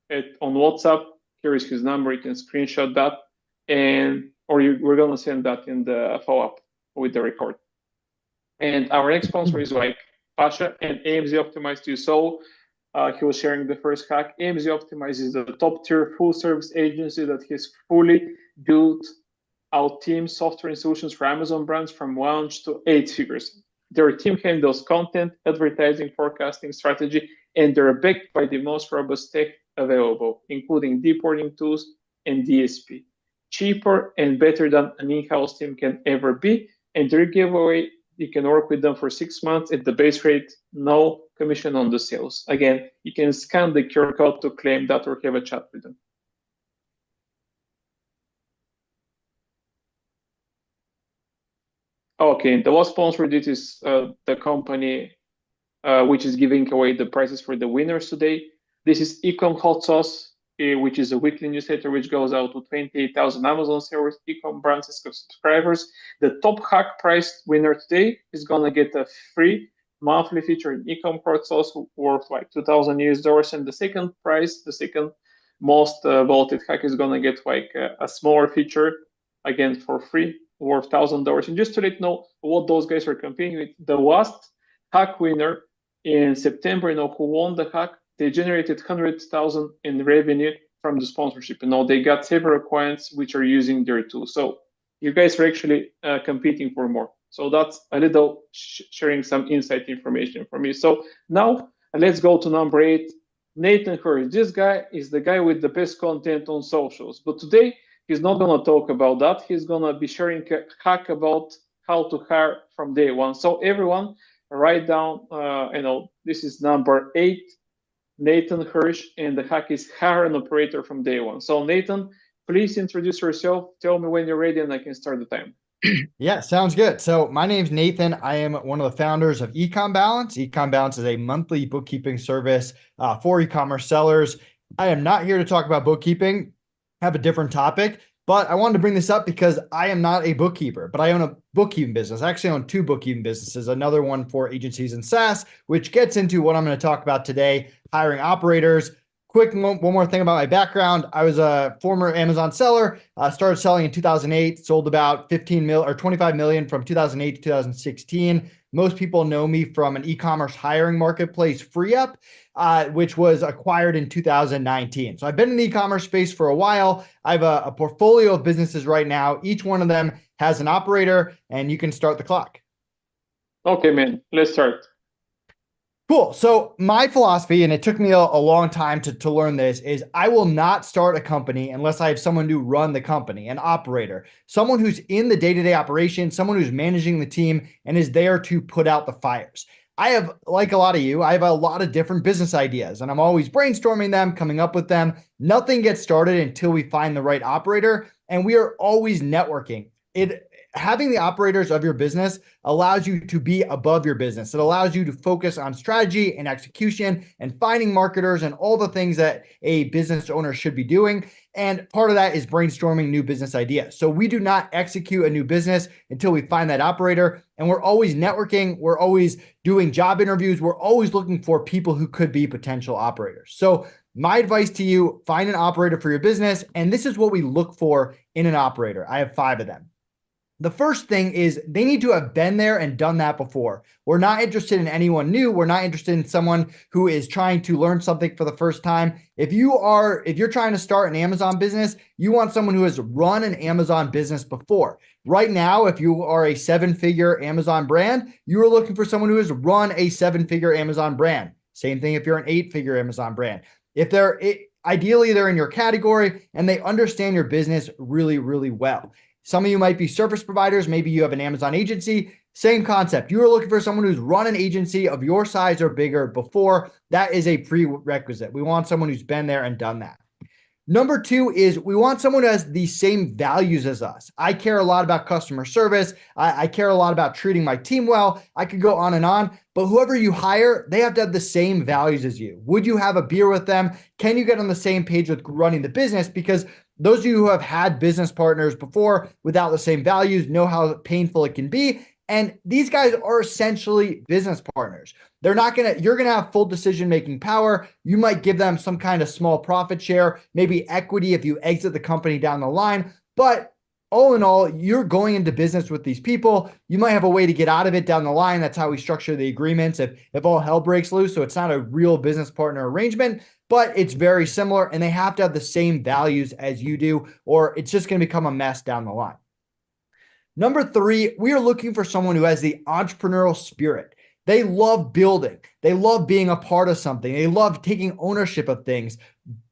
on WhatsApp. Here is his number. You can screenshot that, we're gonna send that in the follow-up with the record. And our next sponsor is like Pasha and AMZ Optimize. You saw he was sharing the first hack. AMZ Optimize is the top-tier full-service agency that has fully built out team software and solutions for Amazon brands from launch to 8 figures. Their team handles content, advertising, forecasting, strategy, and they're backed by the most robust tech available, including deep learning tools and DSP. Cheaper and better than an in-house team can ever be. And their giveaway, you can work with them for 6 months at the base rate, no commission on the sales. Again, you can scan the QR code to claim that or have a chat with them. Okay, the was sponsored it is the company which is giving away the prizes for the winners today. This is Ecom Hot Sauce, which is a weekly newsletter which goes out to 28,000 Amazon sellers, Ecom brands subscribers. The top hack prize winner today is gonna get a free monthly feature in Ecom Hot Sauce worth like $2,000 US, and the second prize, the second most voted hack, is gonna get like a smaller feature again for free worth $1,000. And just to let you know what those guys are competing with, the last hack winner in September, who won the hack, they generated 100,000 in revenue from the sponsorship. They got several clients which are using their tool. So you guys are actually competing for more. So that's a little sharing some insight information for me. So now let's go to number 8, Nathan Hirsch. This guy is the guy with the best content on socials. But today, he's not going to talk about that. He's going to be sharing a hack about how to hire from day one. So everyone, write down, this is number 8, Nathan Hirsch, and the hack is hire an operator from day one. So Nathan, please introduce yourself. Tell me when you're ready and I can start the time. Yeah, sounds good. So my name's Nathan. I am one of the founders of Ecom Balance. Ecom Balance is a monthly bookkeeping service for e-commerce sellers. I am not here to talk about bookkeeping. I have a different topic, but I wanted to bring this up because I am not a bookkeeper, but I own a bookkeeping business. I actually own 2 bookkeeping businesses, another one for agencies and SaaS, which gets into what I'm going to talk about today, hiring operators. Quick, one more thing about my background. I was a former Amazon seller, started selling in 2008, sold about 25 million from 2008 to 2016. Most people know me from an e-commerce hiring marketplace, FreeUp, which was acquired in 2019. So I've been in the e-commerce space for a while. I have a portfolio of businesses right now. Each one of them has an operator, and you can start the clock. Okay, man, let's start. Cool. So my philosophy, and it took me a long time to learn this, is I will not start a company unless I have someone to run the company, an operator, someone who's in the day-to-day operation, someone who's managing the team and is there to put out the fires. I have, like a lot of you, I have a lot of different business ideas and I'm always brainstorming them, coming up with them. Nothing gets started until we find the right operator, and we are always networking. Having the operators of your business allows you to be above your business. It allows you to focus on strategy and execution and finding marketers and all the things that a business owner should be doing. And part of that is brainstorming new business ideas. So we do not execute a new business until we find that operator. And we're always networking. We're always doing job interviews. We're always looking for people who could be potential operators. So my advice to you, find an operator for your business. And this is what we look for in an operator. I have 5 of them. The first thing is they need to have been there and done that before. We're not interested in anyone new. We're not interested in someone who is trying to learn something for the first time. If you're trying to start an Amazon business, you want someone who has run an Amazon business before. Right now, if you are a 7-figure Amazon brand, you are looking for someone who has run a 7-figure Amazon brand. Same thing if you're an 8-figure Amazon brand. Ideally, they're in your category and they understand your business really, really well. Some of you might be service providers. Maybe you have an Amazon agency. Same concept. You are looking for someone who's run an agency of your size or bigger before. That is a prerequisite. We want someone who's been there and done that. Number 2 is we want someone who has the same values as us. I care a lot about customer service. I care a lot about treating my team well. I could go on, but whoever you hire, they have to have the same values as you. Would you have a beer with them? Can you get on the same page with running the business? Because those of you who have had business partners before without the same values know how painful it can be. And these guys are essentially business partners. You're going to have full decision-making power. You might give them some kind of small profit share, maybe equity if you exit the company down the line. But all in all, you're going into business with these people. You might have a way to get out of it down the line. That's how we structure the agreements if all hell breaks loose. So it's not a real business partner arrangement, but it's very similar and they have to have the same values as you do, or it's just going to become a mess down the line. Number 3, we are looking for someone who has the entrepreneurial spirit. They love building. They love being a part of something. They love taking ownership of things,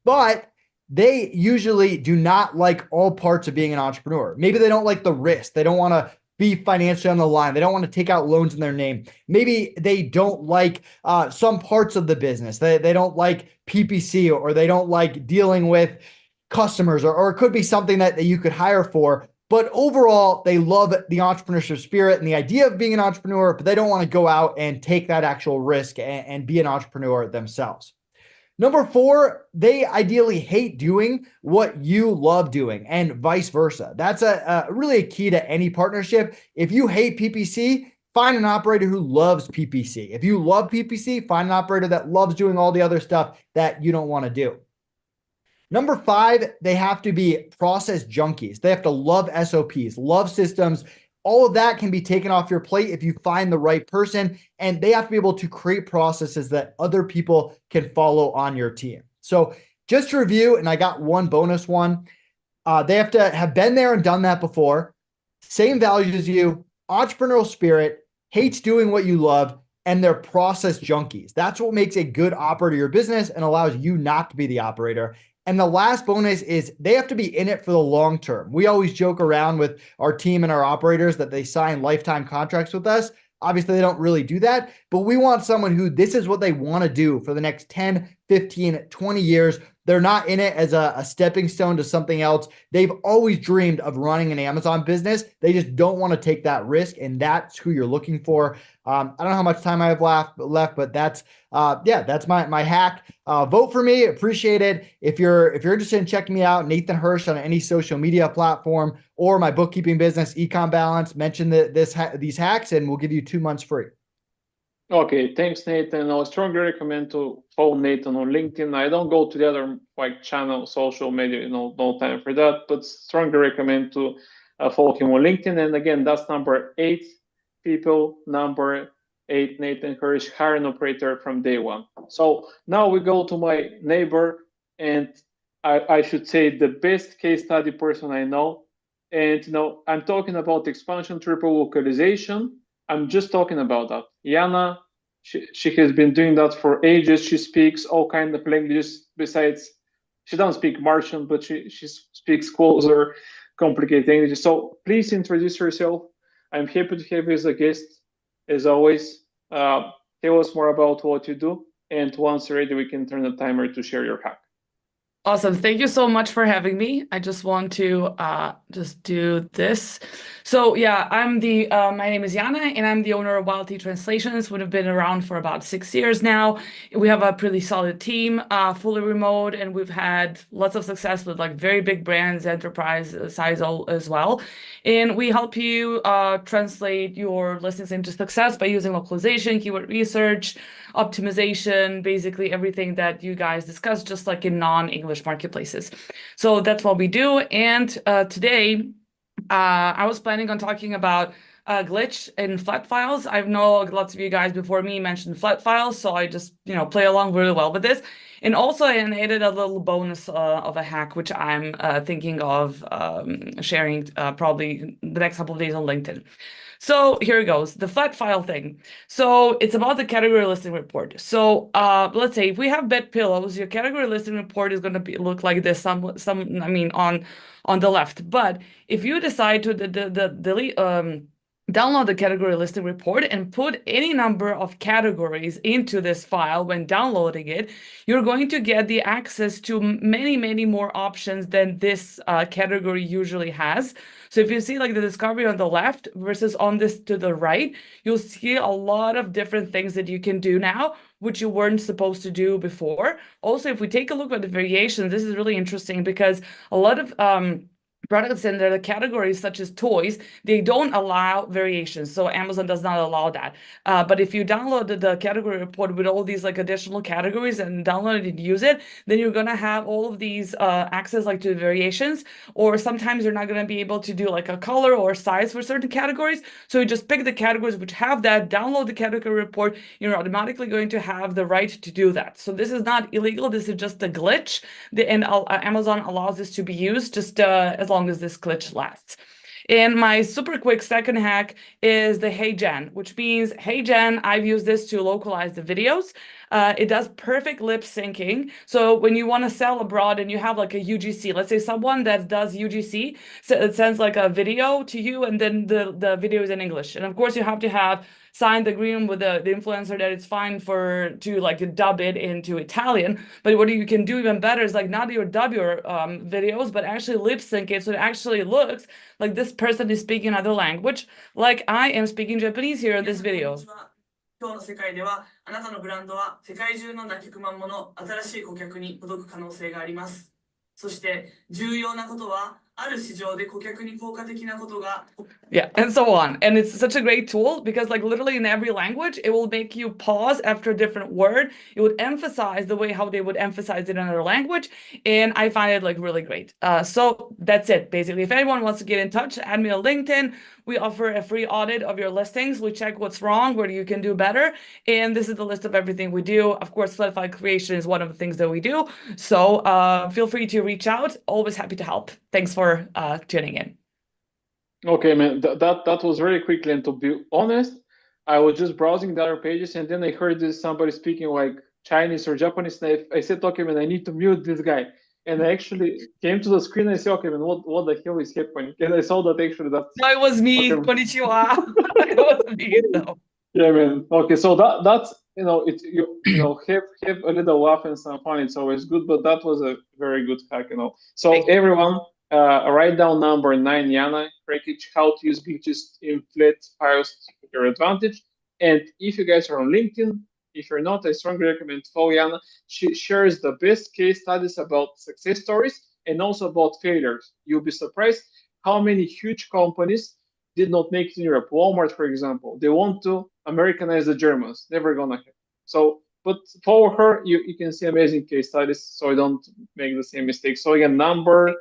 but they usually do not like all parts of being an entrepreneur. Maybe they don't like the risk. They don't want to be financially on the line. They don't want to take out loans in their name. Maybe they don't like some parts of the business. They don't like PPC, or they don't like dealing with customers, or it could be something that you could hire for. But overall, they love the entrepreneurship spirit and the idea of being an entrepreneur, but they don't want to go out and take that actual risk and be an entrepreneur themselves. Number 4, they ideally hate doing what you love doing, and vice versa. That's really a key to any partnership. If you hate PPC, find an operator who loves PPC. If you love PPC, find an operator that loves doing all the other stuff that you don't want to do. Number 5, they have to be process junkies. They have to love SOPs, love systems. All of that can be taken off your plate if you find the right person, and they have to be able to create processes that other people can follow on your team. So just to review, and I got one bonus one, they have to have been there and done that before, same values as you, entrepreneurial spirit, hates doing what you love, and they're process junkies. That's what makes a good operator of your business and allows you not to be the operator. And the last bonus is they have to be in it for the long term. We always joke around with our team and our operators that they sign lifetime contracts with us. Obviously, they don't really do that, but we want someone who this is what they want to do for the next 10, 15, 20 years. They're not in it as a stepping stone to something else. They've always dreamed of running an Amazon business. They just don't want to take that risk, and that's who you're looking for. I don't know how much time I have left, but that's that's my hack. Vote for me, appreciate it. If you're interested in checking me out, Nathan Hirsch on any social media platform or my bookkeeping business, Econ Balance, mention these hacks, and we'll give you 2 months free. Okay, thanks, Nathan. I would strongly recommend to follow Nathan on LinkedIn. I don't go to the other channel, social media, no time for that, but strongly recommend to follow him on LinkedIn. And again, that's number 8, people. Number 8, Nathan Hirsch, hire an operator from day one. So now we go to my neighbor, and I should say the best case study person I know. And I'm talking about expansion, triple localization. I'm just talking about that. Jana, she has been doing that for ages. She speaks all kinds of languages besides, she doesn't speak Martian, but she speaks closer, complicated languages. So please introduce yourself. I'm happy to have you as a guest, as always. Tell us more about what you do, and once you're ready, we can turn the timer to share your hack. Awesome. Thank you so much for having me. I just want to just do this. So yeah, my name is Jana, and I'm the owner of Wild Tea Translations. We've been around for about 6 years now. We have a pretty solid team, fully remote, and we've had lots of success with very big brands, enterprise size as well. And we help you translate your listings into success by using localization, keyword research, optimization, basically everything that you guys discussed, just like in non-English marketplaces. So that's what we do. And today, I was planning on talking about a glitch in flat files. I know lots of you guys before me mentioned flat files, so I just play along really well with this. And also I added a little bonus of a hack, which I'm thinking of sharing probably the next couple of days on LinkedIn. So here it goes, the flat file thing. So it's about the category listing report. So let's say if we have bed pillows, your category listing report is going to look like this. I mean on the left. But if you decide to delete download the category listing report and put any number of categories into this file when downloading it, you're going to get the access to many, many more options than this category usually has. So if you see the discovery on the left versus on this to the right, you'll see a lot of different things that you can do now, which you weren't supposed to do before. Also, if we take a look at the variations, this is really interesting because a lot of products in the categories such as toys, they don't allow variations. So Amazon does not allow that. But if you download the category report with all these additional categories and download it and use it, then you're going to have all of these access to the variations. Or sometimes you're not going to be able to do a color or size for certain categories. So you just pick the categories which have that, download the category report, you're automatically going to have the right to do that. So this is not illegal. This is just a glitch. And Amazon allows this to be used just as long as this glitch lasts. And my super quick second hack is the Hey Gen, which means, hey Gen, I've used this to localize the videos. It does perfect lip syncing. So when you want to sell abroad and you have like a UGC, let's say someone that does UGC, so it sends like a video to you, and then the video is in English. And of course, you have to have signed agreement with the influencer that it's fine to dub it into Italian. But what you can do even better is like not your dub your videos, but actually lip sync it so it actually looks like this person is speaking another language, like I am speaking Japanese here in this video. 今日の世界では、あなたのブランドは世界中の100万もの新しい顧客に届く可能性があります。そして重要なことは、ある市場で顧客に効果的なことが Yeah, and so on. And it's such a great tool because like literally in every language, it will make you pause after a different word. It would emphasize the way how they would emphasize it in another language. And I find it like really great. So that's it. Basically, if anyone wants to get in touch, add me on LinkedIn. We offer a free audit of your listings. We check what's wrong, where you can do better. And this is the list of everything we do. Of course, solidified creation is one of the things that we do. So feel free to reach out. Always happy to help. Thanks for tuning in. Okay, man, that was very quickly. And to be honest, I was just browsing the other pages, and then I heard somebody speaking like Chinese or Japanese. And I said, okay, man, I need to mute this guy. And I actually came to the screen and I said, okay, man, what the hell is happening? And I saw that actually that's... No, it was me. Okay. Konnichiwa. It was me, though. Yeah, man. Okay, so that's, it's, have a little laugh and some fun. It's always good, but that was a very good hack, So everyone, write down number 9, Jana, Krekic, how to use glitches in flat files to your advantage. And if you guys are on LinkedIn, if you're not, I strongly recommend follow Jana. She shares the best case studies about success stories and also about failures. You'll be surprised how many huge companies did not make it in Europe. Walmart, for example, they want to Americanize the Germans. Never gonna happen. So, but follow her, you can see amazing case studies, so I don't make the same mistake. So again, number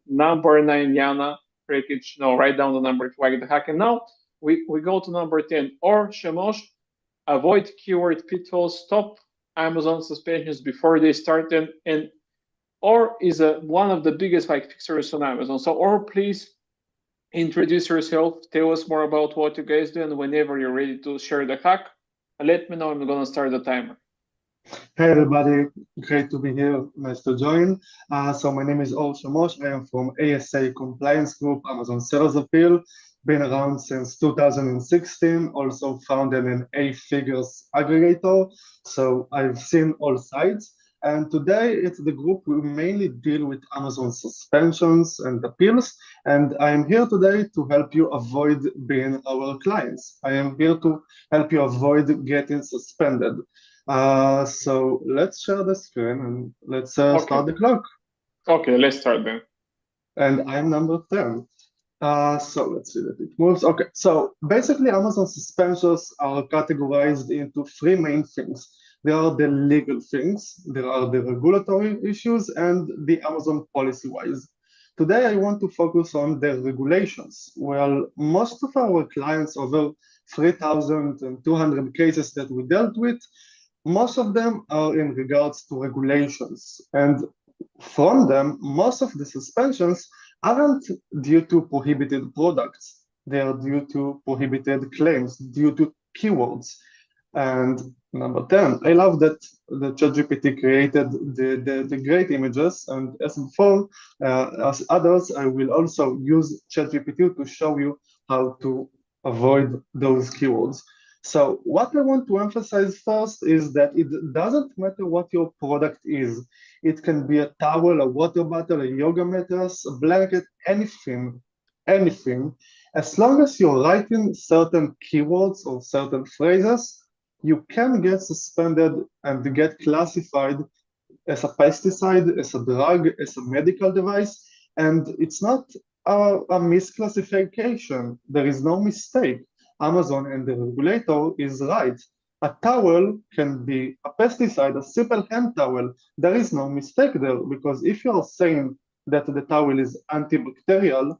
9, Jana, Krekic. No, write down the number if you like the hack. And now we go to number 10, or Shamosh. Avoid keyword pitfalls, stop Amazon suspensions before they start, and or is one of the biggest fixers on Amazon. So, or please introduce yourself, tell us more about what you guys do, and whenever you're ready to share the hack, let me know. I'm gonna start the timer. Hey everybody, great to be here. Nice to join. So my name is Shamosh. I am from ASA Compliance Group, Amazon Sales Appeal. Been around since 2016, also founded an 8-figures aggregator. So I've seen all sides. And today it's the group we mainly deal with Amazon suspensions and appeals. And I am here today to help you avoid being our clients. I am here to help you avoid getting suspended. So let's share the screen and let's start the clock. Okay, let's start then. And I'm number 10. So let's see that it moves. Okay, so basically Amazon suspensions are categorized into 3 main things. There are the legal things, there are the regulatory issues, and the Amazon policy-wise. Today I want to focus on the regulations. Well, most of our clients, over 3,200 cases that we dealt with, most of them are in regards to regulations. And from them, most of the suspensions aren't due to prohibited products. They are due to prohibited claims, due to keywords. And number 10, I love that the ChatGPT created the great images. And as before, as others, I will also use ChatGPT to show you how to avoid those keywords. So what I want to emphasize first is that it doesn't matter what your product is. It can be a towel, a water bottle, a yoga mattress, a blanket, anything. As long as you're writing certain keywords or certain phrases, you can get suspended and get classified as a pesticide, as a drug, as a medical device. And it's not a misclassification. There is no mistake. Amazon and the regulator is right. A towel can be a pesticide, a simple hand towel. There is no mistake there, because if you are saying that the towel is antibacterial,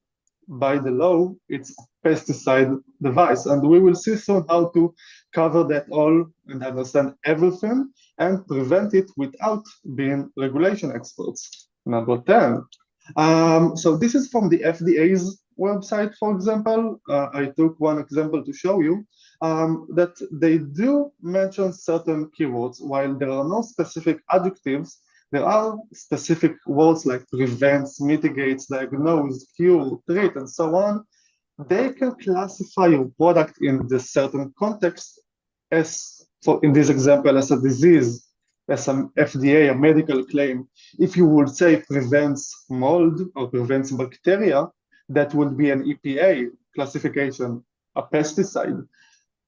by the law, it's a pesticide device. And we will see soon how to cover that all and understand everything and prevent it without being regulation experts. Number 10. So this is from the FDA's website, for example. I took one example to show you. that they do mention certain keywords. While there are no specific adjectives, there are specific words like prevents, mitigates, diagnose, cure, treat, and so on. They can classify your product in this certain context as, for in this example, as a disease, as an FDA, a medical claim. If you would say prevents mold or prevents bacteria, that would be an EPA classification, a pesticide.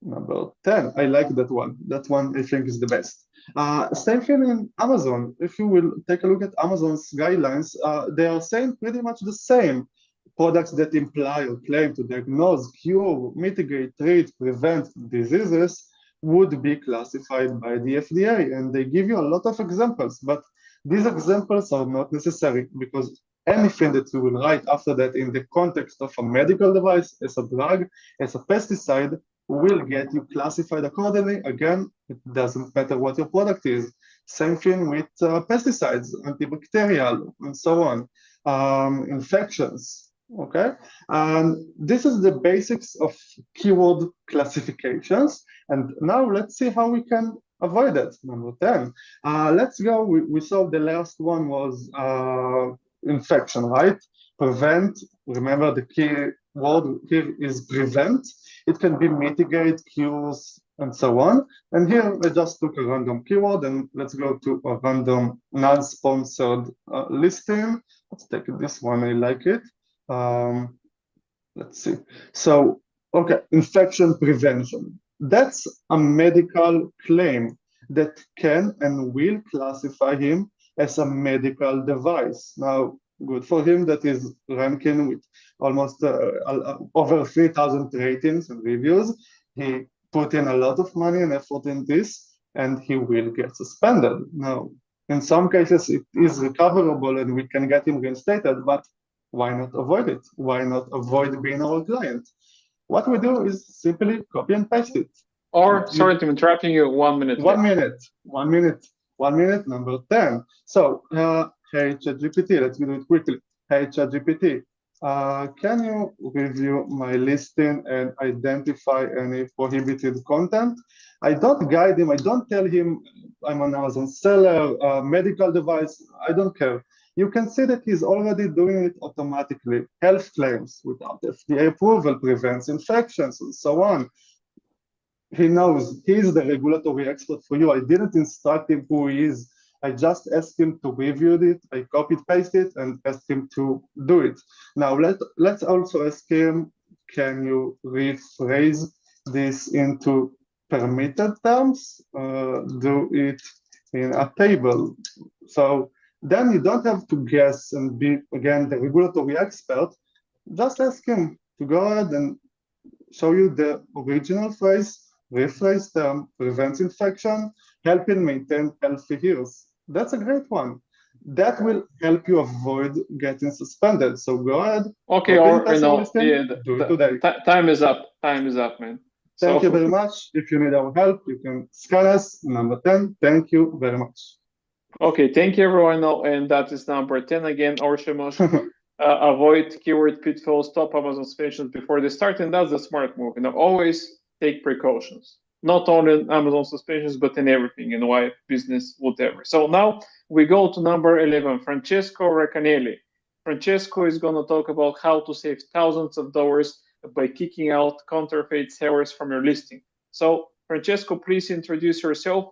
Number 10, I like that one. That one I think is the best. Same thing in Amazon. If you will take a look at Amazon's guidelines, they are saying pretty much the same. Products that imply or claim to diagnose, cure, mitigate, treat, prevent diseases would be classified by the FDA. And they give you a lot of examples, but these examples are not necessary because anything that you will write after that in the context of a medical device, as a drug, as a pesticide, will get you classified accordingly. Again, it doesn't matter what your product is. Same thing with pesticides, antibacterial, and so on, infections. Okay, and this is the basics of keyword classifications. And now let's see how we can avoid it. Number 10. Let's go. We saw the last one was infection, right? Prevent. Remember the key word here is prevent. It can be mitigate, cures, and so on. And here I just took a random keyword and let's go to a random non-sponsored listing. Let's take this one. I like it. Let's see. So, okay, infection prevention. That's a medical claim that can and will classify him as a medical device. Now, good for him that is ranking with almost over 3,000 ratings and reviews. He put in a lot of money and effort in this, and he will get suspended. Now, in some cases, it is recoverable and we can get him reinstated, but why not avoid it? Why not avoid being our client? What we do is simply copy and paste it. Or, sorry to interrupting you, 1 minute. 1 minute, 1 minute, 1 minute, number 10. So, hey, ChatGPT, let's do it quickly. Hey, ChatGPT, can you review my listing and identify any prohibited content? I don't guide him. I don't tell him I'm an Amazon seller, medical device. I don't care. You can see that he's already doing it automatically. Health claims without FDA approval prevents infections and so on. He knows. He's the regulatory expert for you. I didn't instruct him who he is. I just asked him to review it. I copied, pasted, and asked him to do it. Now let's also ask him, can you rephrase this into permitted terms? Do it in a table. So then you don't have to guess and be, again, the regulatory expert. Just ask him to go ahead and show you the original phrase, rephrase term, prevents infection, helping maintain healthy ears. That's a great one. That will help you avoid getting suspended. So go ahead. Okay, or no, do it today. Time is up. Time is up, man. Thank you very much. If you need our help, you can scan us. Number 10. Thank you very much. Okay, thank you everyone. And that is number 10 again, or Shamosh. Avoid keyword pitfalls, stop Amazon suspensions before they start, and that's the smart move. Always take precautions, not only in Amazon suspensions, but in everything, in life, business, whatever. So now we go to number 11, Francesco Racanelli. Francesco is going to talk about how to save thousands of dollars by kicking out counterfeit sellers from your listing. So Francesco, please introduce yourself.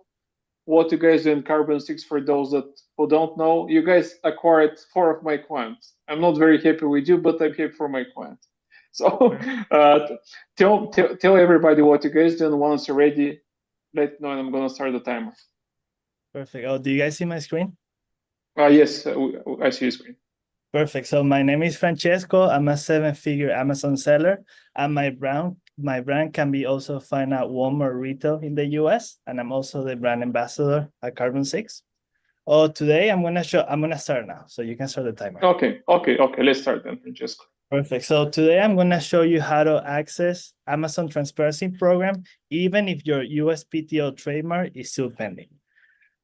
What you guys do in Carbon 6 for those who don't know. You guys acquired 4 of my clients. I'm not very happy with you, but I'm happy for my clients. So tell everybody what you guys do, and once you're ready, let me know, and I'm going to start the timer. Perfect. Oh, do you guys see my screen? Yes, I see your screen. Perfect. So my name is Francesco. I'm a 7-figure Amazon seller, and my brand can be also found at Walmart retail in the US, and I'm also the brand ambassador at Carbon 6. Oh, today I'm gonna start now, so you can start the timer. Okay. Let's start then, Francesco. Perfect. So today I'm gonna show you how to access Amazon Transparency Program, even if your USPTO trademark is still pending.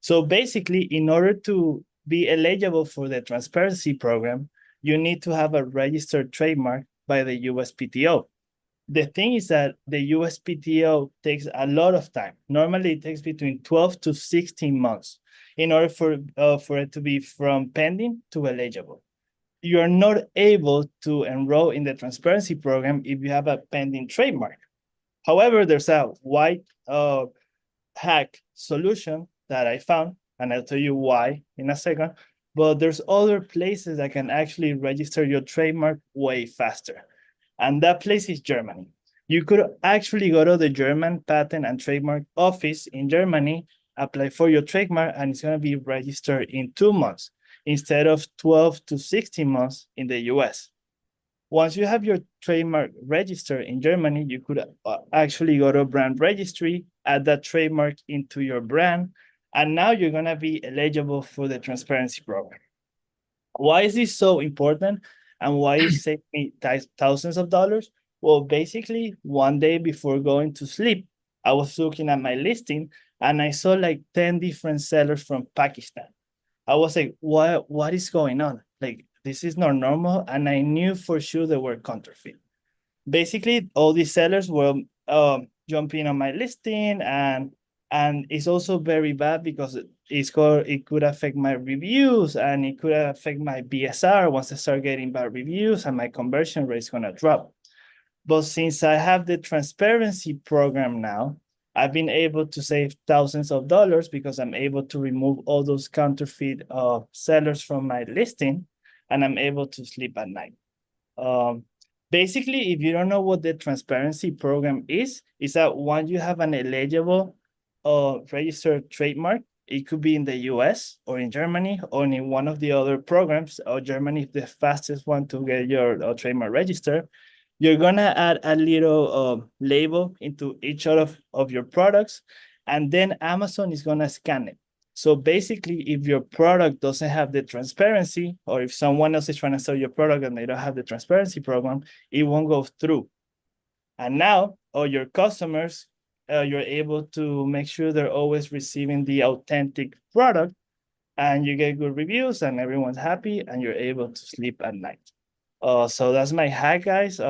So basically, in order to be eligible for the Transparency Program, you need to have a registered trademark by the USPTO. The thing is that the USPTO takes a lot of time. Normally, it takes between 12 to 16 months in order for it to be from pending to eligible. You are not able to enroll in the transparency program if you have a pending trademark. However, there's a white hack solution that I found, and I'll tell you why in a second. But there's other places that can actually register your trademark way faster. And that place is Germany. You could actually go to the German Patent and Trademark Office in Germany, apply for your trademark, and it's going to be registered in 2 months instead of 12 to 16 months in the US. Once you have your trademark registered in Germany, you could actually go to brand registry, add that trademark into your brand, and now you're going to be eligible for the transparency program. Why is this so important? And why it saved me thousands of dollars? Well, basically, one day before going to sleep, I was looking at my listing and I saw like 10 different sellers from Pakistan. I was like, what is going on? Like, this is not normal. And I knew for sure they were counterfeit. Basically, all these sellers were jumping on my listing, and it's also very bad because it could affect my reviews, and it could affect my BSR once I start getting bad reviews, and my conversion rate is going to drop. But since I have the transparency program now, I've been able to save thousands of dollars because I'm able to remove all those counterfeit sellers from my listing, and I'm able to sleep at night. Basically, if you don't know what the transparency program is that once you have an eligible registered trademark, it could be in the US or in Germany or in one of the other programs, or Germany is the fastest one to get your trademark registered. You're gonna add a little label into each of your products, and then Amazon is gonna scan it. So basically, if your product doesn't have the transparency, or if someone else is trying to sell your product and they don't have the transparency program, it won't go through. And now, all your customers, you're able to make sure they're always receiving the authentic product, and you get good reviews and everyone's happy and you're able to sleep at night. So that's my hack, guys.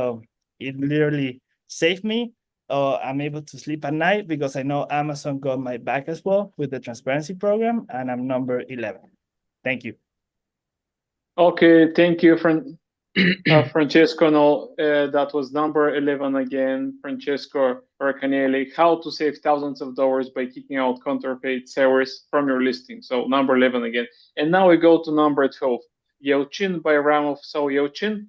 It literally saved me. I'm able to sleep at night because I know Amazon got my back as well with the transparency program, and I'm number 11. Thank you. Okay, thank you, Francesco. No, that was number 11 again, Francesco Racanelli. How to save thousands of dollars by kicking out counterfeit sellers from your listing. So number 11 again. And now we go to number 12, Yalchin Bayramov. So Yalchin,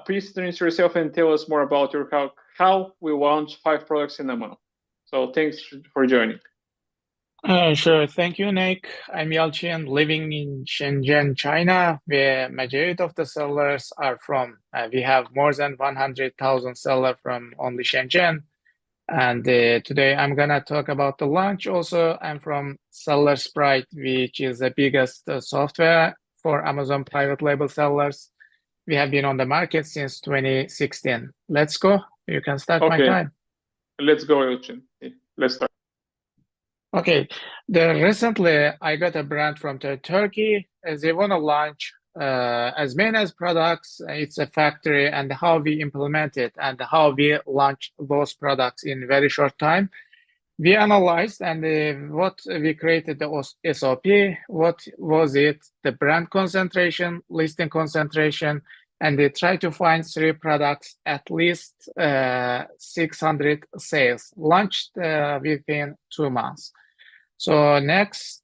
please introduce yourself and tell us more about your how we launch 5 products in a month. So thanks for joining. Sure. Thank you, Nick. I'm Yalchin, living in Shenzhen, China, where majority of the sellers are from. We have more than 100,000 sellers from only Shenzhen. And today I'm gonna talk about the launch. Also, I'm from Seller Sprite, which is the biggest software for Amazon private label sellers. We have been on the market since 2016. Let's go. You can start my time. Let's go, Yalchin. Let's start. Okay, recently I got a brand from Turkey. They want to launch as many as products. It's a factory, and how we implement it and how we launch those products in very short time. We analyzed and what we created the SOP. What was it? The brand concentration, listing concentration, and they try to find 3 products, at least 600 sales, launched within 2 months. So next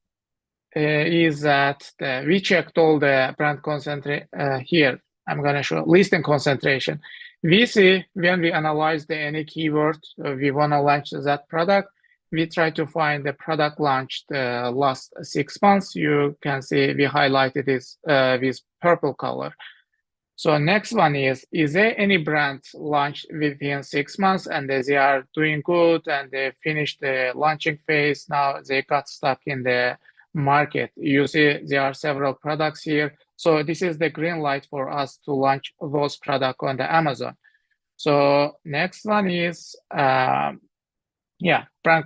is that we checked all the brand concentration. Here, I'm going to show listing concentration. We see when we analyze any keyword, we want to launch that product. We try to find the product launched last 6 months. You can see we highlighted this with purple color. So next one is there any brand launched within 6 months and they are doing good and they finished the launching phase? Now they got stuck in the market. You see there are several products here. So this is the green light for us to launch those products on the Amazon. So next one is, brand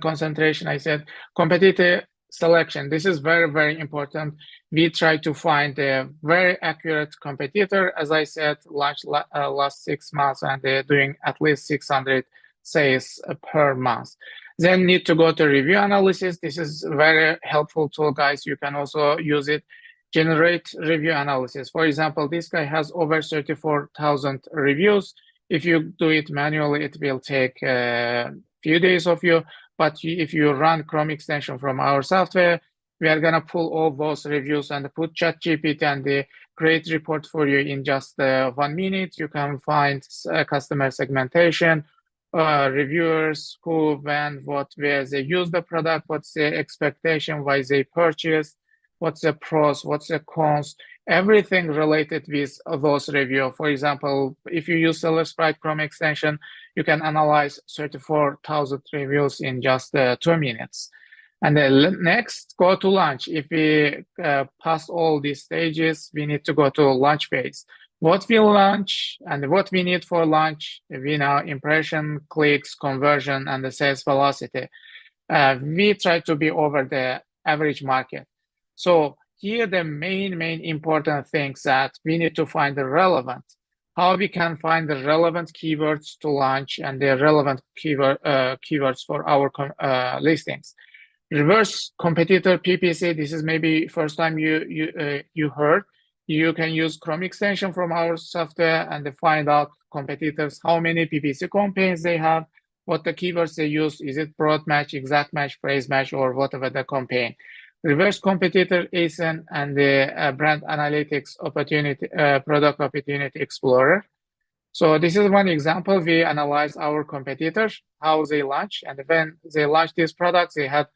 concentration. I said competitive selection. This is very, very important. We try to find a very accurate competitor. As I said, launched last 6 months, and they're doing at least 600 sales per month. Then need to go to review analysis. This is very helpful tool, guys. You can also use it. Generate review analysis. For example, this guy has over 34,000 reviews. If you do it manually, it will take a few days of you. But if you run Chrome extension from our software, we are gonna pull all those reviews and put ChatGPT and the create report for you in just 1 minute. You can find customer segmentation, reviewers, who, when, what, where they use the product, what's the expectation, why they purchased, what's the pros, what's the cons, everything related with those review. For example, if you use Seller Sprite Chrome extension, you can analyze 34,000 reviews in just 2 minutes. And then next, go to launch. If we pass all these stages, we need to go to launch phase. What we launch and what we need for launch, we know impression, clicks, conversion, and the sales velocity. We try to be over the average market. So here the main important things that we need to find the relevant. How we can find the relevant keywords to launch and the relevant keywords for our listings. Reverse competitor PPC. This is maybe first time you heard. You can use Chrome extension from our software and find out competitors, how many PPC campaigns they have, what the keywords they use. Is it broad match, exact match, phrase match, or whatever the campaign. Reverse competitor Aazain and the brand analytics opportunity, product opportunity explorer. So this is one example. We analyze our competitors, how they launch, and when they launch these products, they had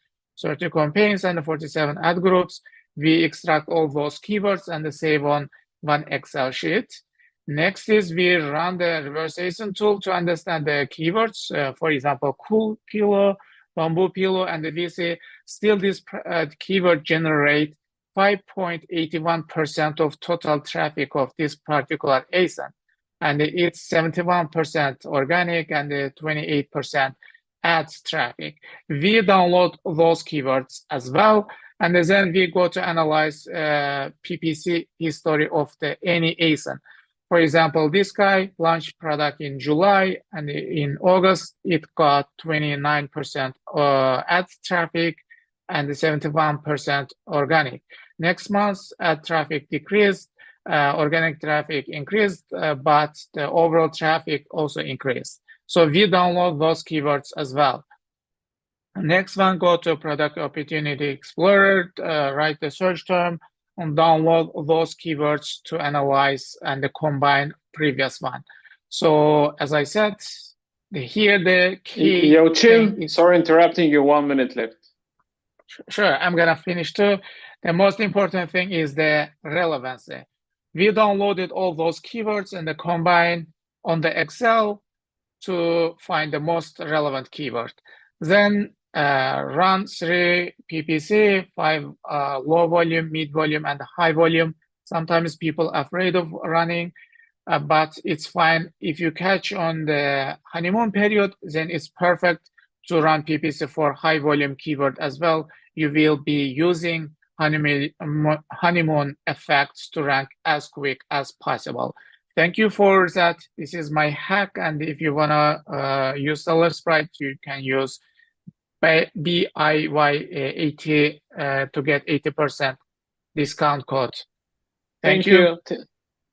30 campaigns and 47 ad groups. We extract all those keywords and save on one Excel sheet. Next is we run the reverse Aazain tool to understand the keywords. For example, cool pillow, bamboo pillow, and we see still this keyword generate 5.81% of total traffic of this particular Aazain. And it's 71% organic and 28% ads traffic. We download those keywords as well. And then we go to analyze PPC history of any Aazain. For example, this guy launched product in July, and in August, it got 29% ads traffic and 71% organic. Next month, ad traffic decreased, organic traffic increased, but the overall traffic also increased. So we download those keywords as well. Next one, go to Product Opportunity Explorer, write the search term, and download those keywords to analyze and combine previous one. So as I said, here the key. Yalchin, sorry interrupting you, 1 minute left. Sure, I'm gonna finish too. The most important thing is the relevancy. We downloaded all those keywords and combine on the Excel to find the most relevant keyword. Then run 3 PPC, 5 low volume, mid volume, and high volume. Sometimes people are afraid of running, but it's fine. If you catch on the honeymoon period, then it's perfect to run PPC for high volume keyword as well. You will be using honeymoon effects to rank as quick as possible. Thank you for that. This is my hack. And if you wanna use Seller Sprite, you can use BIY80 to get 80% discount code. Thank you.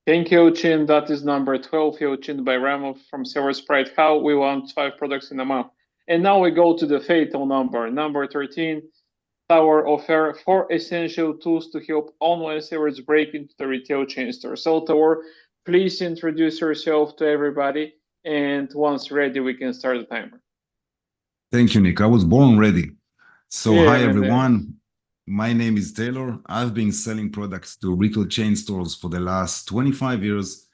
Thank you, Yalchin. That is number 12, Yalchin Bayramov from Seller Sprite. How we launch 5 products in a month. And now we go to the fatal number 13, Talor Ofer 4 essential tools to help online sellers break into the retail chain store. So Talor, please introduce yourself to everybody. And once ready, we can start the timer. Thank you, Nick. I was born ready. So Yeah, hi, everyone. My name is Talor. I've been selling products to retail chain stores for the last 25 years.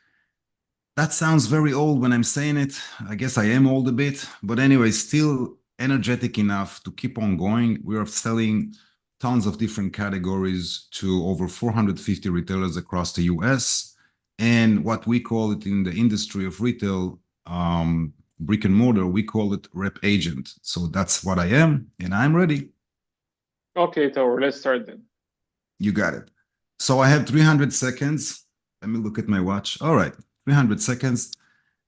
That sounds very old when I'm saying it. I guess I am old a bit. But anyway, still energetic enough to keep on going. We are selling tons of different categories to over 450 retailers across the US. And what we call it in the industry of retail, brick and mortar, we call it rep agent. So that's what I am, and I'm ready. Okay, Talor, let's start then. You got it. So I have 300 seconds. Let me look at my watch. All right, 300 seconds.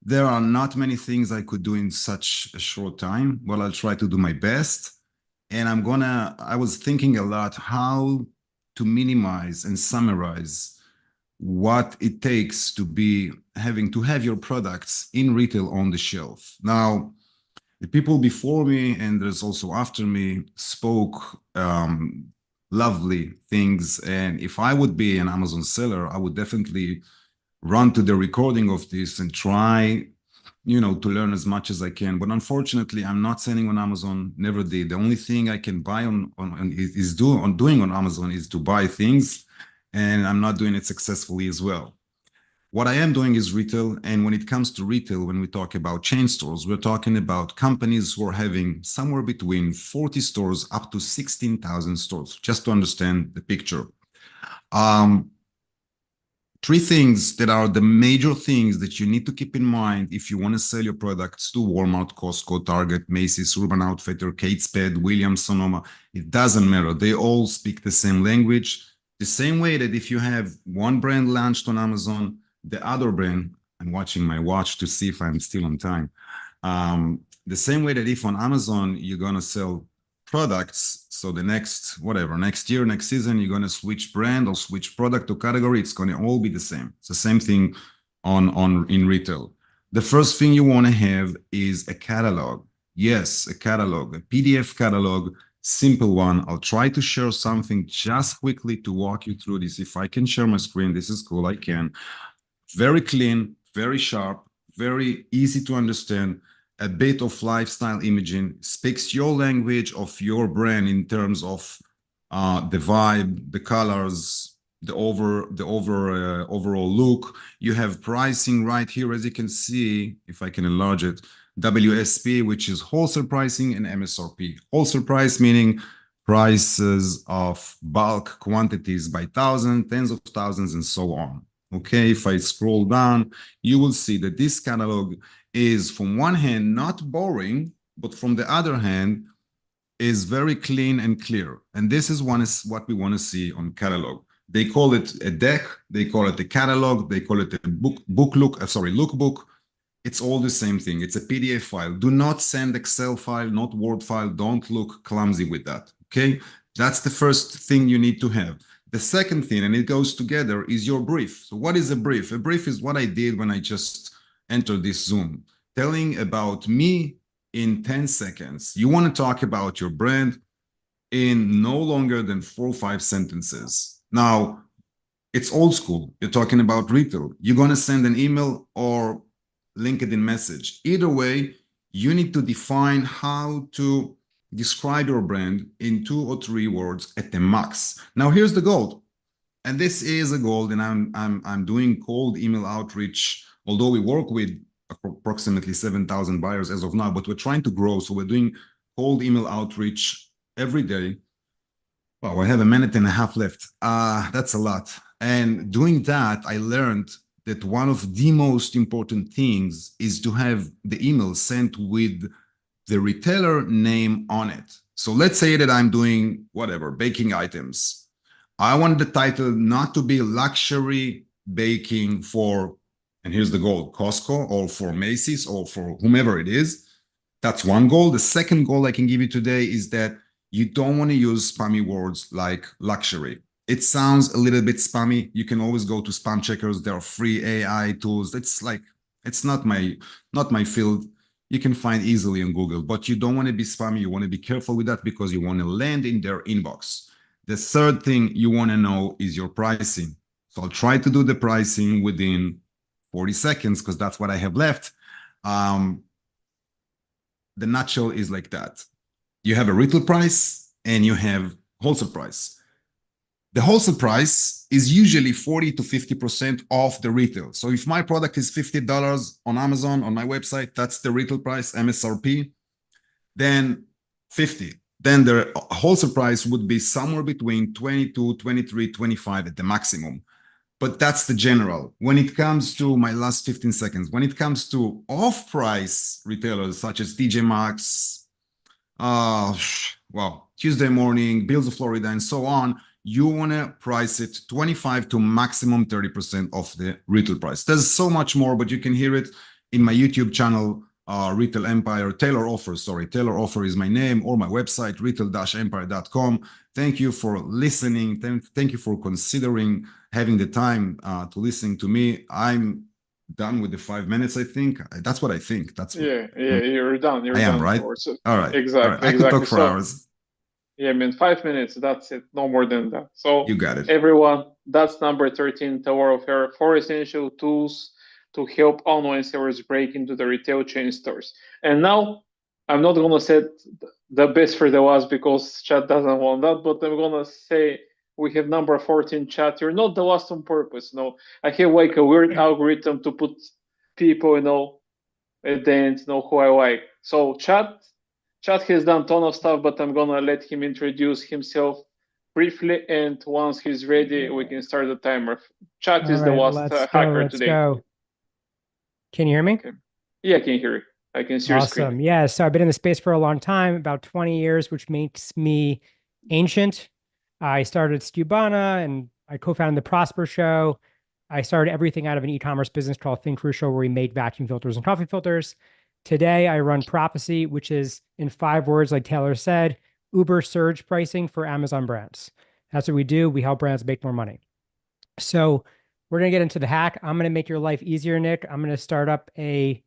There are not many things I could do in such a short time. Well, I'll try to do my best. And I was thinking a lot how to minimize and summarize what it takes to have your products in retail on the shelf. Now, the people before me and there's also after me spoke lovely things. And if I would be an Amazon seller, I would definitely run to the recording of this and try, to learn as much as I can. But unfortunately, I'm not selling on Amazon, never did. The only thing I can buy doing on Amazon is to buy things, and I'm not doing it successfully as well. What I am doing is retail, and when it comes to retail, when we talk about chain stores, we're talking about companies who are having somewhere between 40 stores up to 16,000 stores, just to understand the picture. Three things that are the major things that you need to keep in mind if you want to sell your products to Walmart, Costco, Target, Macy's, Urban Outfitter, Kate Spade, Williams, Sonoma. It doesn't matter. They all speak the same language. The same way that if you have one brand launched on Amazon, the other brand, I'm watching my watch to see if I'm still on time. The same way that if on Amazon, you're going to sell products, so the next year, next season, you're going to switch brand or switch product or category, it's going to all be the same. It's the same thing in retail. The first thing you want to have is a catalog. Yes, a catalog, a PDF catalog, simple one. I'll try to share something just quickly to walk you through this. If I can share my screen, this is cool, I can. Very clean, very sharp, very easy to understand. A bit of lifestyle imaging, speaks your language of your brand in terms of the vibe, the colors, the overall look. You have pricing right here, as you can see, if I can enlarge it, WSP, which is wholesale pricing, and MSRP. Wholesale price meaning prices of bulk quantities by thousand, tens of thousands, and so on. Okay, if I scroll down, you will see that this catalog is, from one hand, not boring, but from the other hand, is very clean and clear. And this is what we want to see on catalog. They call it a deck, they call it a catalog, they call it a lookbook. It's all the same thing. It's a PDF file. Do not send Excel file, not Word file. Don't look clumsy with that. Okay, that's the first thing you need to have. The second thing, and it goes together, is your brief. So what is a brief? A brief is what I did when I just entered this Zoom, telling about me in 10 seconds. You want to talk about your brand in no longer than 4 or 5 sentences. Now, it's old school. You're talking about retail. You're going to send an email or LinkedIn message. Either way, you need to define how to describe your brand in 2 or 3 words at the max. Now, here's the goal. And this is a goal, and I'm doing cold email outreach, although we work with approximately 7,000 buyers as of now, but we're trying to grow. So we're doing cold email outreach every day. Wow, I have a minute and a half left. That's a lot. And doing that, I learned that one of the most important things is to have the email sent with the retailer name on it. So let's say that I'm doing whatever, baking items. I want the title not to be luxury baking for, and here's the goal, Costco or for Macy's or for whomever it is. That's one goal. The second goal I can give you today is that you don't want to use spammy words like luxury. It sounds a little bit spammy. You can always go to spam checkers. There are free AI tools. It's not my field. You can find easily on Google, but you don't want to be spammy. You want to be careful with that because you want to land in their inbox. The third thing you want to know is your pricing. So I'll try to do the pricing within 40 seconds because that's what I have left. The nutshell is like that. You have a retail price and you have wholesale price. The wholesale price is usually 40 to 50% off the retail. So if my product is $50 on Amazon, on my website, that's the retail price, MSRP, then 50. Then the wholesale price would be somewhere between 22, 23, 25 at the maximum. But that's the general. When it comes to my last 15 seconds, when it comes to off-price retailers such as TJ Maxx, well, Tuesday morning, bills of Florida, and so on, you want to price it 25 to maximum 30% of the retail price. There's so much more, but you can hear it in my YouTube channel, Retail Empire, Talor Offer, sorry. Talor Offer is my name, or my website, retail-empire.com. Thank you for listening. Thank you for considering having the time to listen to me. I'm done with the 5 minutes, I think. That's what I think. That's what, you're done. You're I am, done. right? So, all right. Exactly. All right. I could talk for hours. Yeah, I mean, 5 minutes, that's it. No more than that. So you got it. Everyone, that's number 13, Talor Ofer, 4 essential tools to help online sellers break into the retail chain stores. And now, I'm not going to say the best for the last because chat doesn't want that, but I'm going to say we have number 14 chat. You're not the last on purpose. No, I have like a weird algorithm to put people, at the end, who I like. So chat has done a ton of stuff, but I'm going to let him introduce himself briefly. And once he's ready, we can start the timer. Chat is the last hacker today. Go. Can you hear me? Okay. Yeah, I can hear you. I can see your screen. Awesome. Yeah. So I've been in the space for a long time, about 20 years, which makes me ancient. I started Stubana and I co-founded the Prosper Show. I started everything out of an e-commerce business called Think Crucial, where we made vacuum filters and coffee filters. Today, I run Prophecy, which is, in 5 words, like Talor said, Uber surge pricing for Amazon brands. That's what we do. We help brands make more money. So we're going to get into the hack. I'm going to make your life easier, Nick. I'm going to start up the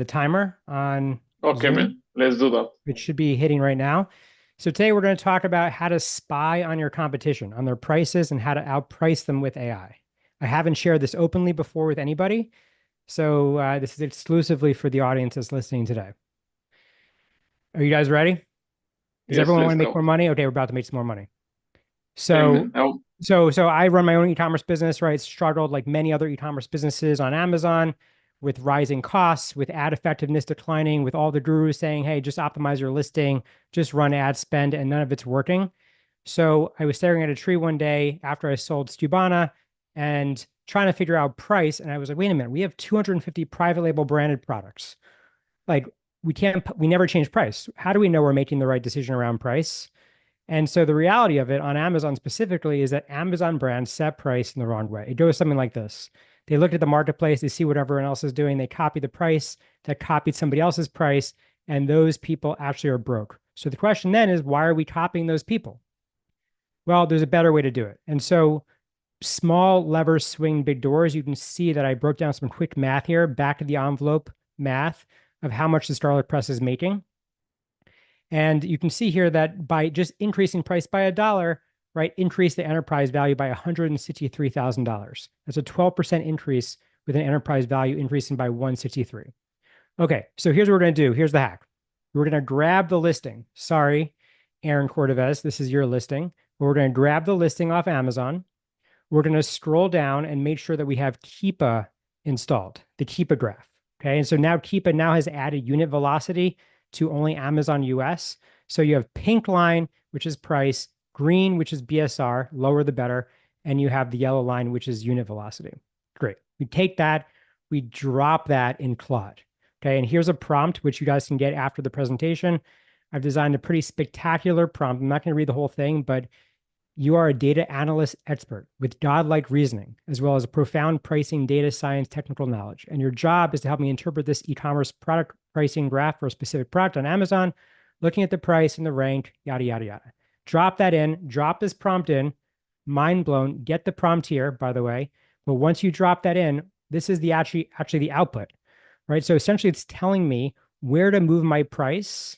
timer on Zoom, man. Let's do that. It should be hitting right now. So today we're going to talk about how to spy on your competition, on their prices, and how to outprice them with AI. I haven't shared this openly before with anybody, so this is exclusively for the audience that's listening today. Are you guys ready? Does everyone want to make more money? Okay, we're about to make some more money. So, so I run my own e-commerce business, right? Struggled like many other e-commerce businesses on Amazon with rising costs, with ad effectiveness declining, with all the gurus saying, hey, just optimize your listing, just run ad spend, and none of it's working. So I was staring at a tree one day after I sold Stubana and trying to figure out price. And I was like, wait a minute, we have 250 private label branded products. Like we never change price. How do we know we're making the right decision around price? And so the reality of it on Amazon specifically is that Amazon brands set price in the wrong way. It goes something like this. They look at the marketplace, they see what everyone else is doing, they copy the price that copied somebody else's price, and those people actually are broke. So the question then is, why are we copying those people? Well, there's a better way to do it. And so small levers swing big doors. You can see that I broke down some quick math here, back of the envelope math of how much the Scarlet Press is making. And you can see here that by just increasing price by $1, right, increase the enterprise value by $163,000. That's a 12% increase with an enterprise value increasing by 163. Okay, so here's what we're going to do. Here's the hack. We're going to grab the listing. Sorry, Aaron Cordovez, this is your listing. We're going to grab the listing off Amazon. We're going to scroll down and make sure that we have Keepa installed, the Keepa graph. Okay, and so now Keepa now has added unit velocity to only Amazon US. So you have pink line, which is price, green, which is BSR, lower the better, and you have the yellow line, which is unit velocity. Great. We take that, we drop that in Claude. Okay, and here's a prompt, which you guys can get after the presentation. I've designed a pretty spectacular prompt. I'm not going to read the whole thing, but you are a data analyst expert with godlike reasoning, as well as a profound pricing, data science, technical knowledge. And your job is to help me interpret this e-commerce product pricing graph for a specific product on Amazon, looking at the price and the rank, yada, yada, yada. Drop that in, drop this prompt in, mind blown, get the prompt here, by the way. But once you drop that in, this is the actually the output, right? So essentially it's telling me where to move my price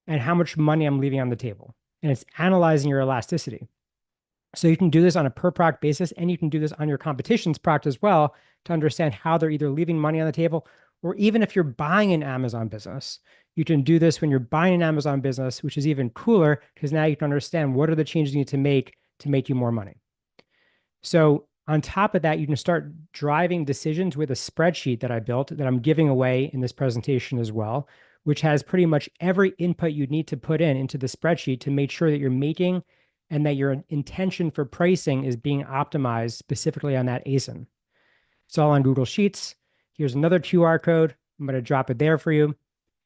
and how much money I'm leaving on the table. And it's analyzing your elasticity. So you can do this on a per product basis, and you can do this on your competition's product as well to understand how they're either leaving money on the table, or even if you're buying an Amazon business, you can do this when you're buying an Amazon business, which is even cooler because now you can understand what are the changes you need to make you more money. So on top of that, you can start driving decisions with a spreadsheet that I built that I'm giving away in this presentation as well, which has pretty much every input you need to put into the spreadsheet to make sure that you're making and that your intention for pricing is being optimized specifically on that ASIN. It's all on Google Sheets. Here's another QR code. I'm going to drop it there for you.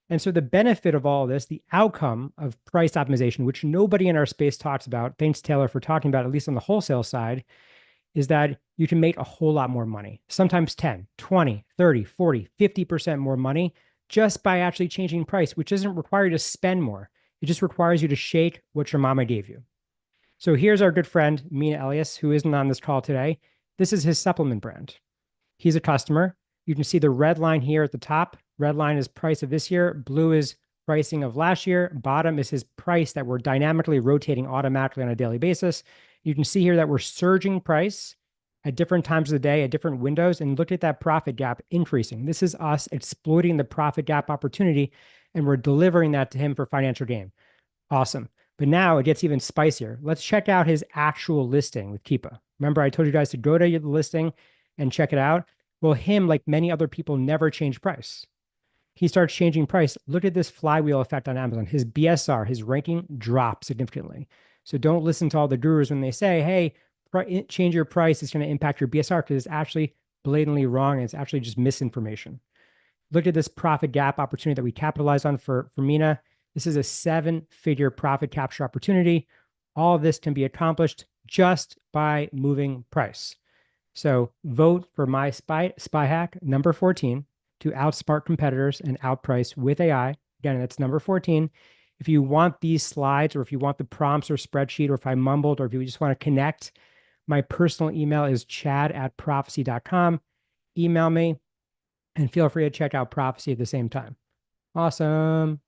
And so the benefit of all of this, the outcome of price optimization, which nobody in our space talks about, thanks Talor for talking about, at least on the wholesale side, is that you can make a whole lot more money, sometimes 10, 20, 30, 40, 50% more money just by actually changing price, which doesn't require you to spend more. It just requires you to shake what your mama gave you. So here's our good friend, Mina Elias, who isn't on this call today. This is his supplement brand. He's a customer. You can see the red line here at the top. Red line is price of this year. Blue is pricing of last year. Bottom is his price that we're dynamically rotating automatically on a daily basis. You can see here that we're surging price at different times of the day, at different windows, and look at that profit gap increasing. This is us exploiting the profit gap opportunity, and we're delivering that to him for financial gain. Awesome. But now it gets even spicier. Let's check out his actual listing with Keepa. Remember, I told you guys to go to the listing and check it out. Well, him, like many other people, never changed price. He starts changing price. Look at this flywheel effect on Amazon. His BSR, his ranking drops significantly. So don't listen to all the gurus when they say, hey, change your price, it's going to impact your BSR, because it's actually blatantly wrong, and it's actually just misinformation. Look at this profit gap opportunity that we capitalized on for Mina. This is a 7-figure profit capture opportunity. All of this can be accomplished just by moving price. So vote for my spy hack number 14 to outsmart competitors and outprice with AI. Again, that's number 14. If you want these slides, or if you want the prompts or spreadsheet, or if I mumbled, or if you just want to connect, my personal email is chad@prophecy.com. Email me, and feel free to check out Prophecy at the same time. Awesome.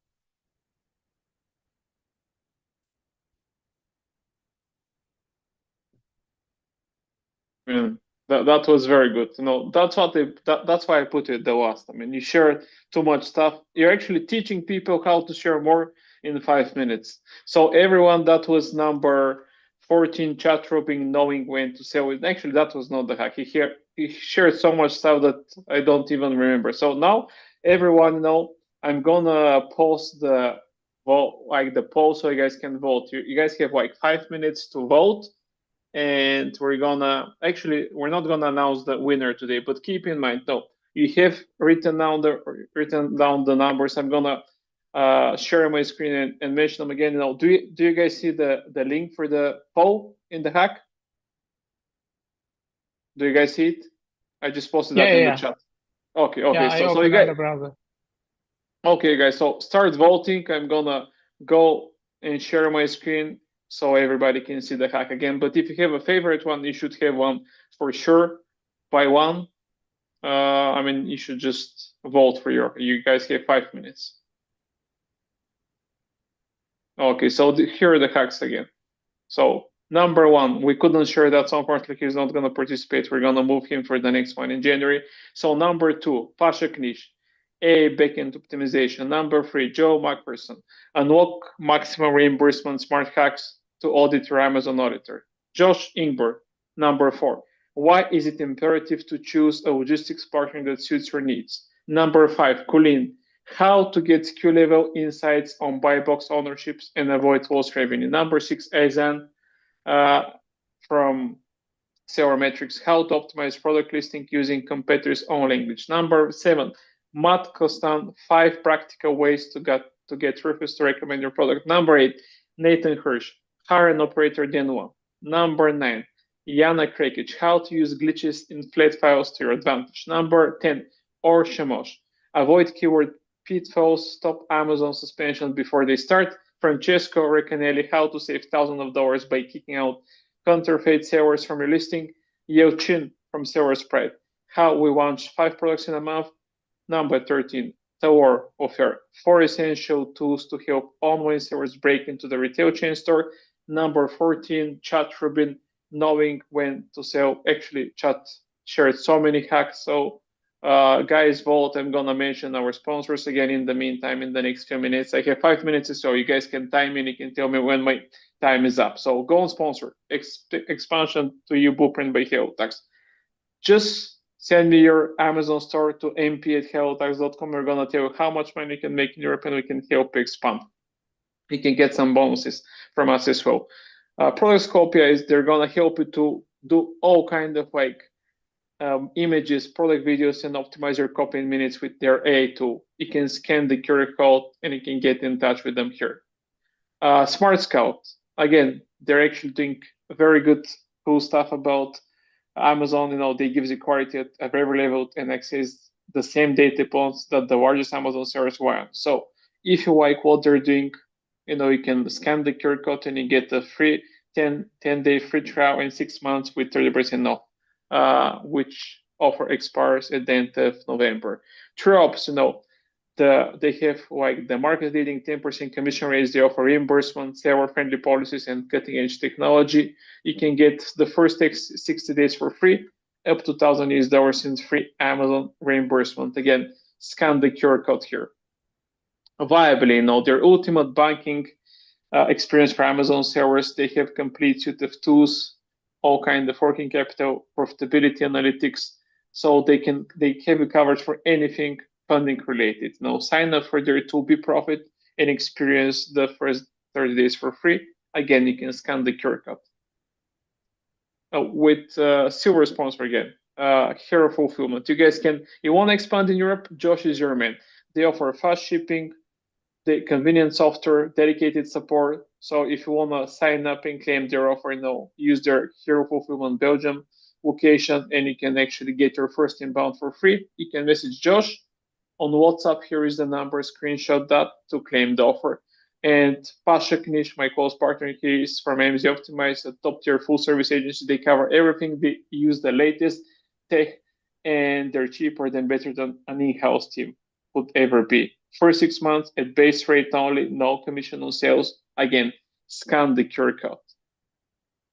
That was very good. That's what that's why I put it the last. I mean, you share too much stuff. You're actually teaching people how to share more in 5 minutes. So everyone, that was number 14, chat Rubin, knowing when to sell it. Actually, that was not the hack. He shared so much stuff that I don't even remember. So now everyone I'm gonna post the vote, like the poll, so you guys can vote. You guys have like 5 minutes to vote. And we're not gonna announce the winner today, but keep in mind, you have written down the numbers. I'm gonna share my screen and mention them again. Do you guys see the link for the poll in the hack? Do you guys see it? I just posted that in the chat. Okay. Yeah, so you guys, the browser. Okay, guys. So start voting. I'm gonna go and share my screen so everybody can see the hack again. But if you have a favorite one, you should have one for sure. By one, I mean, you should just vote for you guys have 5 minutes. Okay, so here are the hacks again. So number 1, we couldn't share that, so unfortunately he's not going to participate. We're going to move him for the next one in January. So number 2, Pasha Knish, Backend optimization. Number 3, Joe MacPherson, unlock maximum reimbursement smart hacks to Auditor, Amazon Auditor. Josh Ingber, number 4, why is it imperative to choose a logistics partner that suits your needs? Number 5, Colleen, how to get SKU-level insights on buy box ownerships and avoid lost revenue. Number 6, Aazain from Seller Metrics, how to optimize product listing using competitors' own language. Number 7, Matt Kostan, 5 practical ways to get Rufus to recommend your product. Number 8, Nathan Hirsch, hire an operator then one. Number 9, Jana Krekic, how to use glitches in flat files to your advantage. Number 10, or Shamosh, avoid keyword pitfalls, stop Amazon suspension before they start. Francesco Racanelli, how to save thousands of dollars by kicking out counterfeit sellers from your listing. Yalchin from Seller's Pride, how we launch 5 products in a month. Number 13, Talor, Ofer, 4 essential tools to help online sellers break into the retail chain store. Number 14, Chat Rubin, knowing when to sell. Actually, Chat shared so many hacks. So guys, vote. I'm gonna mention our sponsors again in the meantime in the next few minutes. I have 5 minutes, so you guys can time in. You can tell me when my time is up. So go on sponsor. Expansion to you, Blueprint by HelloTax. Just send me your Amazon store to mp@hellotax.com. We're gonna tell you how much money you can make in Europe, and we can help you expand. You can get some bonuses from us as well. Productscopia is they're gonna help you to do all kind of like images, product videos, and optimize your copy in minutes with their AI tool. You can scan the QR code and you can get in touch with them here. Smart Scout, again, they're actually doing very good, cool stuff about Amazon. They give the quality at every level and access the same data points that the largest Amazon sellers want. So if you like what they're doing, you can scan the QR code and you get a free 10-day free trial in 6 months with 30% off, which offer expires at the end of November. TrueOps, they have like the market leading 10% commission rates. They offer reimbursement, seller friendly policies, and cutting edge technology. You can get the first 60 days for free, up to $1,000 in free Amazon reimbursement. Again, scan the QR code here. Viably, their ultimate banking experience for Amazon sellers. They have complete suite of tools, all kind of working capital, profitability analytics, so they have you covered for anything funding related. Sign up for their tool, Be Profit, and experience the first 30 days for free. Again, you can scan the QR code. With silver sponsor again, Hero Fulfillment. You want to expand in Europe? Josh is your man. They offer fast shipping, the convenient software, dedicated support. So if you want to sign up and claim their offer, use their Hero Fulfillment Belgium location, and you can actually get your first inbound for free. You can message Josh on WhatsApp. Here is the number, screenshot that to claim the offer. And Pasha, Knish, my close partner here, is from AMZ Optimize, a top tier full service agency. They cover everything. They use the latest tech, and they're cheaper than better than an in-house team would ever be. For 6 months at base rate only, no commission on sales. Again, scan the QR code.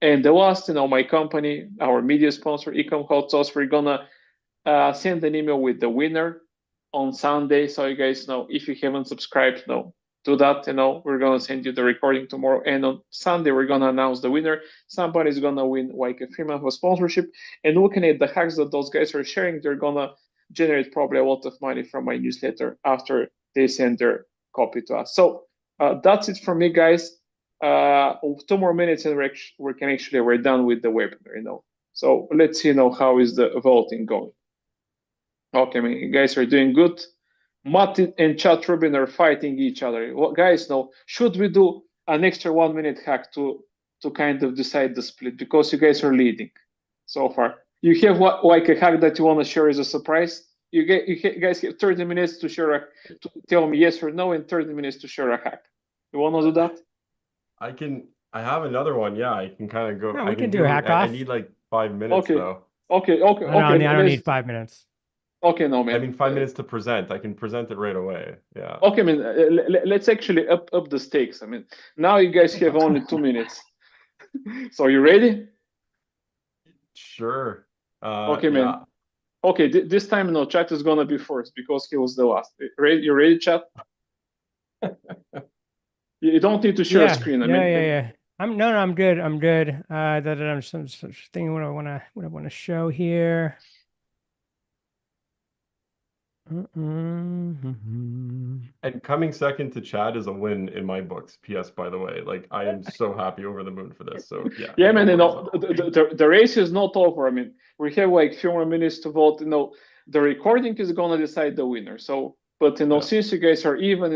And the last, my company, our media sponsor, Ecom Hot Sauce, we're gonna send an email with the winner on Sunday. So you guys know, if you haven't subscribed, do that. We're gonna send you the recording tomorrow, and on Sunday we're gonna announce the winner. Somebody's gonna win like a 3 month of sponsorship. And looking at the hacks that those guys are sharing, they're gonna generate probably a lot of money from my newsletter after they send their copy to us. So that's it from me, guys. 2 more minutes and we're done with the webinar. So let's see how is the voting going. Okay, you guys are doing good. Matt and Chat Rubin are fighting each other. Well, guys, should we do an extra 1 minute hack to kind of decide the split, because you guys are leading so far? You have like a hack that you want to share as a surprise? You guys have 30 minutes to share to tell me yes or no, and 30 minutes to share a hack. You want to do that? I have another one. Yeah, I can kind of go. No, we can do a hack off. I need like 5 minutes though. Okay. I don't need 5 minutes. Okay, no, man. I mean, 5 minutes to present. I can present it right away. Yeah. Okay, let's actually up the stakes. Now you guys have only 2 minutes. So you ready? Sure. Okay, man. Yeah. Okay, this time, Chat is gonna be first because he was the last. You ready, Chat? You don't need to share a screen. Yeah. I'm good. I'm good. I'm just thinking what I want to show here. And coming second to Chad is a win in my books. PS, by the way, like I am so happy over the moon for this. So yeah. Yeah, man. The race is not over. We have like few more minutes to vote. The recording is gonna decide the winner. So, but since you guys are even,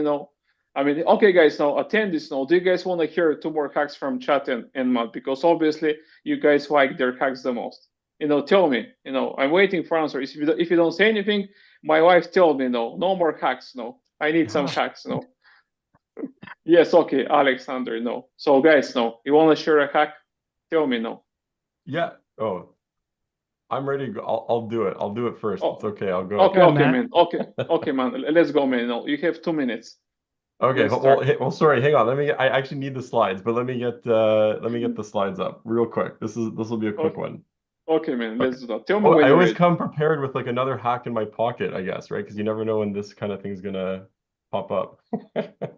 okay, guys, now attend this. Do you guys want to hear 2 more hacks from Chat and Matt? Because obviously you guys like their hacks the most. Tell me. I'm waiting for answers. If you don't say anything, my wife told me no more hacks. I need some hacks. Yes, okay, Alexander. No. So guys, you want to share a hack? Tell me no. Yeah. Oh, I'm ready to go. I'll do it. I'll do it first. It's okay. I'll go. Okay, man. Okay, man. Let's go, man. You have 2 minutes. Okay. Well, sorry. Hang on. I actually need the slides, but let me get the slides up real quick. This will be a quick one. Okay, man. Let's do that. Tell me when I you're always ready. come prepared with like another hack in my pocket, I guess, right? Because you never know when this kind of thing's gonna pop up.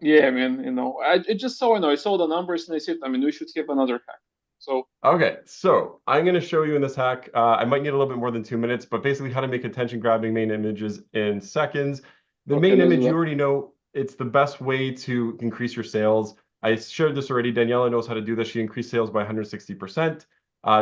Yeah, man. I just saw, I saw the numbers and I said, we should have another hack. So okay, so I'm going to show you in this hack. I might need a little bit more than 2 minutes, but basically how to make attention-grabbing main images in seconds. The main image, you already know, it's the best way to increase your sales. I shared this already. Daniela knows how to do this. She increased sales by 160%.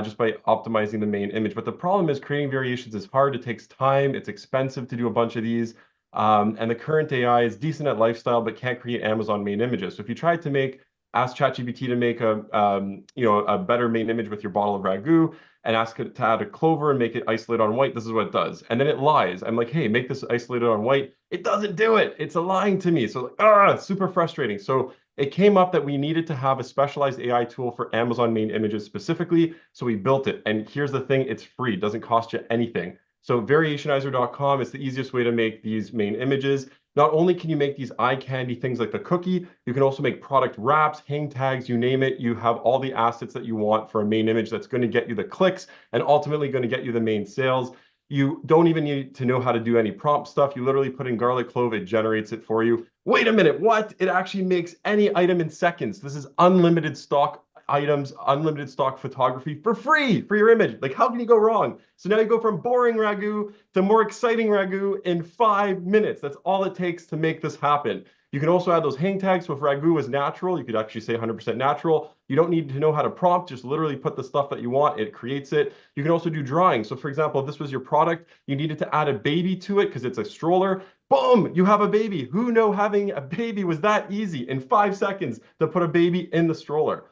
just by optimizing the main image. But the problem is creating variations is hard. It takes time. It's expensive to do a bunch of these. And the current AI is decent at lifestyle, but can't create Amazon main images. So if you tried to ask ChatGPT to make a better main image with your bottle of ragu and ask it to add a clover and make it isolated on white, this is what it does. And then it lies. I'm like, hey, make this isolated on white. It doesn't do it. It's lying to me. So it's super frustrating. So it came up that we needed to have a specialized AI tool for Amazon main images specifically. So we built it. And here's the thing, it's free. It doesn't cost you anything. So variationizer.com is the easiest way to make these main images. Not only can you make these eye candy things like the cookie, you can also make product wraps, hang tags, you name it. You have all the assets that you want for a main image that's going to get you the clicks and ultimately going to get you the main sales. You don't even need to know how to do any prompt stuff. You literally put in garlic clove, it generates it for you. Wait a minute, what? It actually makes any item in seconds. This is unlimited stock items, unlimited stock photography for free for your image. Like, how can you go wrong? So now you go from boring ragu to more exciting ragu in 5 minutes. That's all it takes to make this happen. You can also add those hang tags. So if ragu is natural, you could actually say 100% natural. You don't need to know how to prompt, just literally put the stuff that you want, it creates it. You can also do drawing. So for example, if this was your product, you needed to add a baby to it because it's a stroller, boom, you have a baby. Who knew having a baby was that easy in 5 seconds to put a baby in the stroller?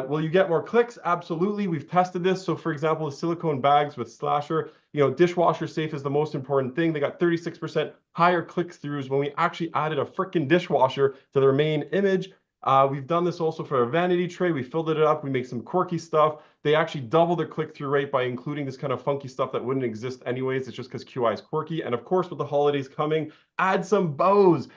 Will you get more clicks? Absolutely. We've tested this. So for example, the silicone bags with Slasher, dishwasher safe is the most important thing. They got 36% higher click-throughs when we actually added a freaking dishwasher to their main image. We've done this also for a vanity tray. We filled it up. We make some quirky stuff. They actually double their click-through rate by including this kind of funky stuff that wouldn't exist anyways. It's just because QI is quirky. And of course, with the holidays coming, add some bows.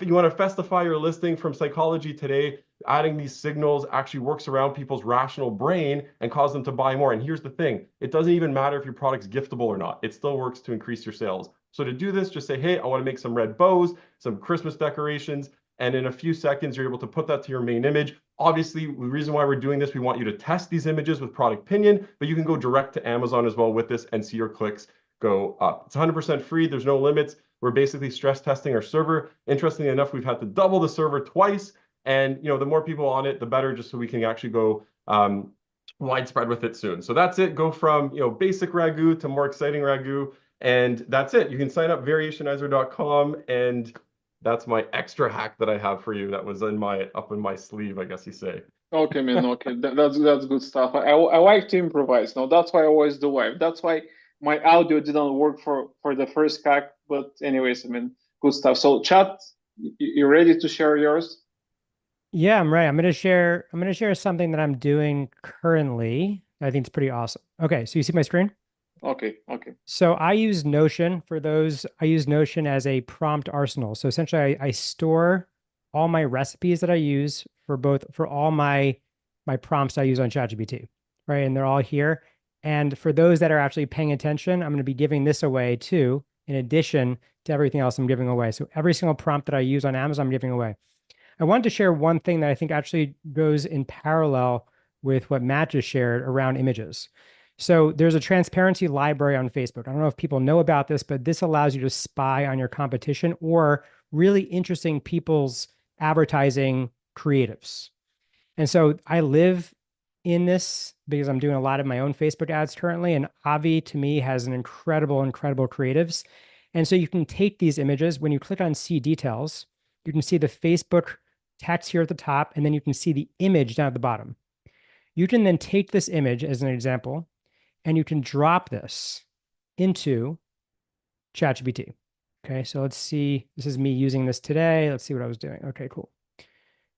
You want to festify your listing from Psychology Today, adding these signals actually works around people's rational brain and cause them to buy more. And here's the thing, it doesn't even matter if your product's giftable or not. It still works to increase your sales. So to do this, just say, hey, I want to make some red bows, some Christmas decorations, and in a few seconds, you're able to put that to your main image. Obviously, the reason why we're doing this, we want you to test these images with Product Pinion, but you can go direct to Amazon as well with this and see your clicks go up. It's 100% free. There's no limits. We're basically stress testing our server. Interestingly enough, we've had to double the server twice. And the more people on it, the better, just so we can actually go widespread with it soon. So that's it. Go from basic ragu to more exciting ragu, and that's it. You can sign up variationizer.com, and that's my extra hack that I have for you. That was up in my sleeve, I guess you say. Okay, man. Okay, that's good stuff. I like to improvise. No, that's why I always do live. That's why my audio didn't work for the first hack. But anyways, good stuff. So chat, you ready to share yours? Yeah, I'm ready. I'm going to share something that I'm doing currently. I think it's pretty awesome. Okay, so you see my screen? Okay. So I use Notion I use Notion as a prompt arsenal. So essentially I store all my recipes that I use for all my prompts I use on ChatGPT, right? And they're all here. And for those that are actually paying attention, I'm going to be giving this away too, in addition to everything else I'm giving away. So every single prompt that I use on Amazon, I'm giving away. I wanted to share one thing that I think actually goes in parallel with what Matt just shared around images. So there's a transparency library on Facebook. I don't know if people know about this, but this allows you to spy on your competition or really interesting people's advertising creatives. And so I live in this because I'm doing a lot of my own Facebook ads currently. And Avi, to me, has an incredible creatives. And so you can take these images. When you click on see details, you can see the Facebook text here at the top, and then you can see the image down at the bottom. You can then take this image as an example, and you can drop this into ChatGPT. Okay, so let's see. This is me using this today. Let's see what I was doing. Okay, cool.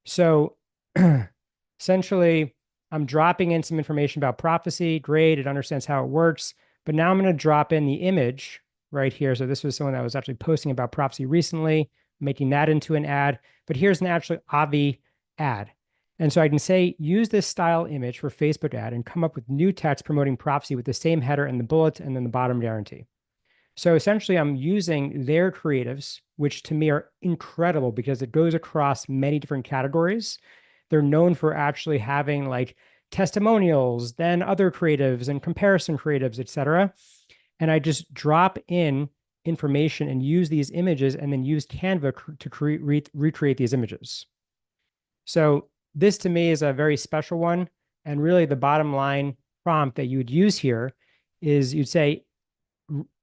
So essentially, I'm dropping in some information about prophecy. Great, it understands how it works. But now I'm going to drop in the image right here. So this was someone that was actually posting about prophecy recently, making that into an ad. But here's an actual Avi ad. And so I can say, use this style image for Facebook ad and come up with new text promoting prophecy with the same header and the bullet and then the bottom guarantee. So essentially I'm using their creatives, which to me are incredible because it goes across many different categories. They're known for actually having like testimonials, then other creatives and comparison creatives, etc. And I just drop in information and use these images and then use Canva to recreate these images. So this to me is a very special one. And really the bottom line prompt that you would use here is you'd say,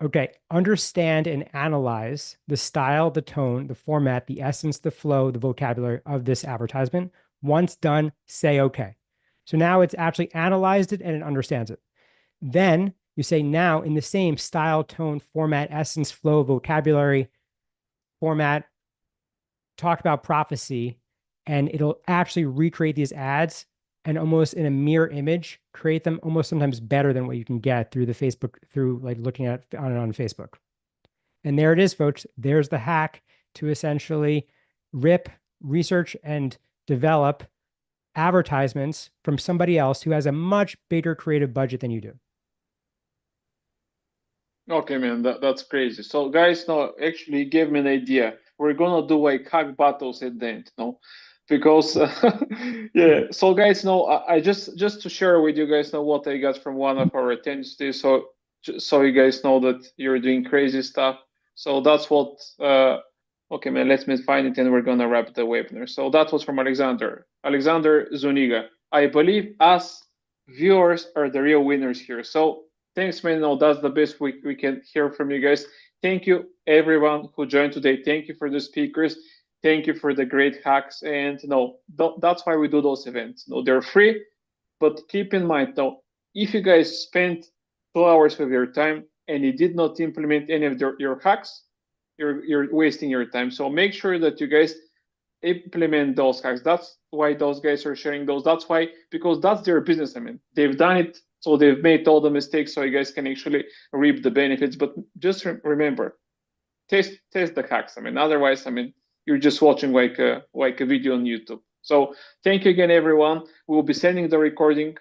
okay, understand and analyze the style, the tone, the format, the essence, the flow, the vocabulary of this advertisement. Once done, say okay. So now it's actually analyzed it and it understands it. Then you say now in the same style, tone, format, essence, flow, vocabulary, format, talk about prophecy, and it'll actually recreate these ads and almost in a mirror image, create them almost sometimes better than what you can get through the Facebook, through like looking at it on Facebook. And there it is, folks. There's the hack to essentially rip, research, and develop advertisements from somebody else who has a much bigger creative budget than you do. Okay, man, that's crazy. So guys, no, actually gave me an idea. We're gonna do like hack battles at the end, no? Because yeah. So guys, no, I just to share with you guys know what I got from one of our attendees today. So you guys know that you're doing crazy stuff. So that's what okay, man, let me find it and we're gonna wrap the webinar. So that was from Alexander Zuniga. I believe us viewers are the real winners here. So thanks, man. No, that's the best we can hear from you guys. Thank you, everyone who joined today. Thank you for the speakers. Thank you for the great hacks. And no, that's why we do those events. No, they're free, but keep in mind, no, if you guys spent 2 hours of your time and you did not implement any of your hacks, you're wasting your time. So make sure that you guys implement those hacks. That's why those guys are sharing those. That's why, because that's their business. I mean, they've done it. So they've made all the mistakes so you guys can actually reap the benefits. But just remember, test the hacks. I mean, otherwise, I mean, you're just watching like a video on YouTube. So thank you again, everyone. We'll be sending the recording,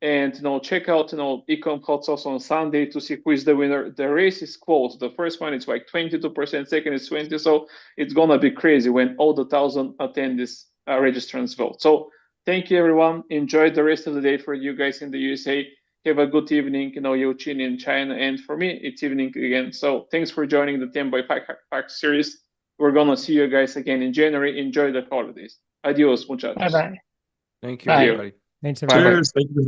and check out Ecom Hot Sauce on Sunday to see who is the winner. The race is close. The first one is like 22%, second is 20%. So it's gonna be crazy when all the 1,000 attendees registrants vote. So thank you, everyone. Enjoy the rest of the day for you guys in the USA. Have a good evening, Yalchin in China, and for me, it's evening again. So thanks for joining the 10 by 5 Hack series. We're gonna see you guys again in January. Enjoy the holidays. Adios, muchachos. Bye-bye. Thank you, Bye. everybody. Thanks, everybody. Cheers. Thank you.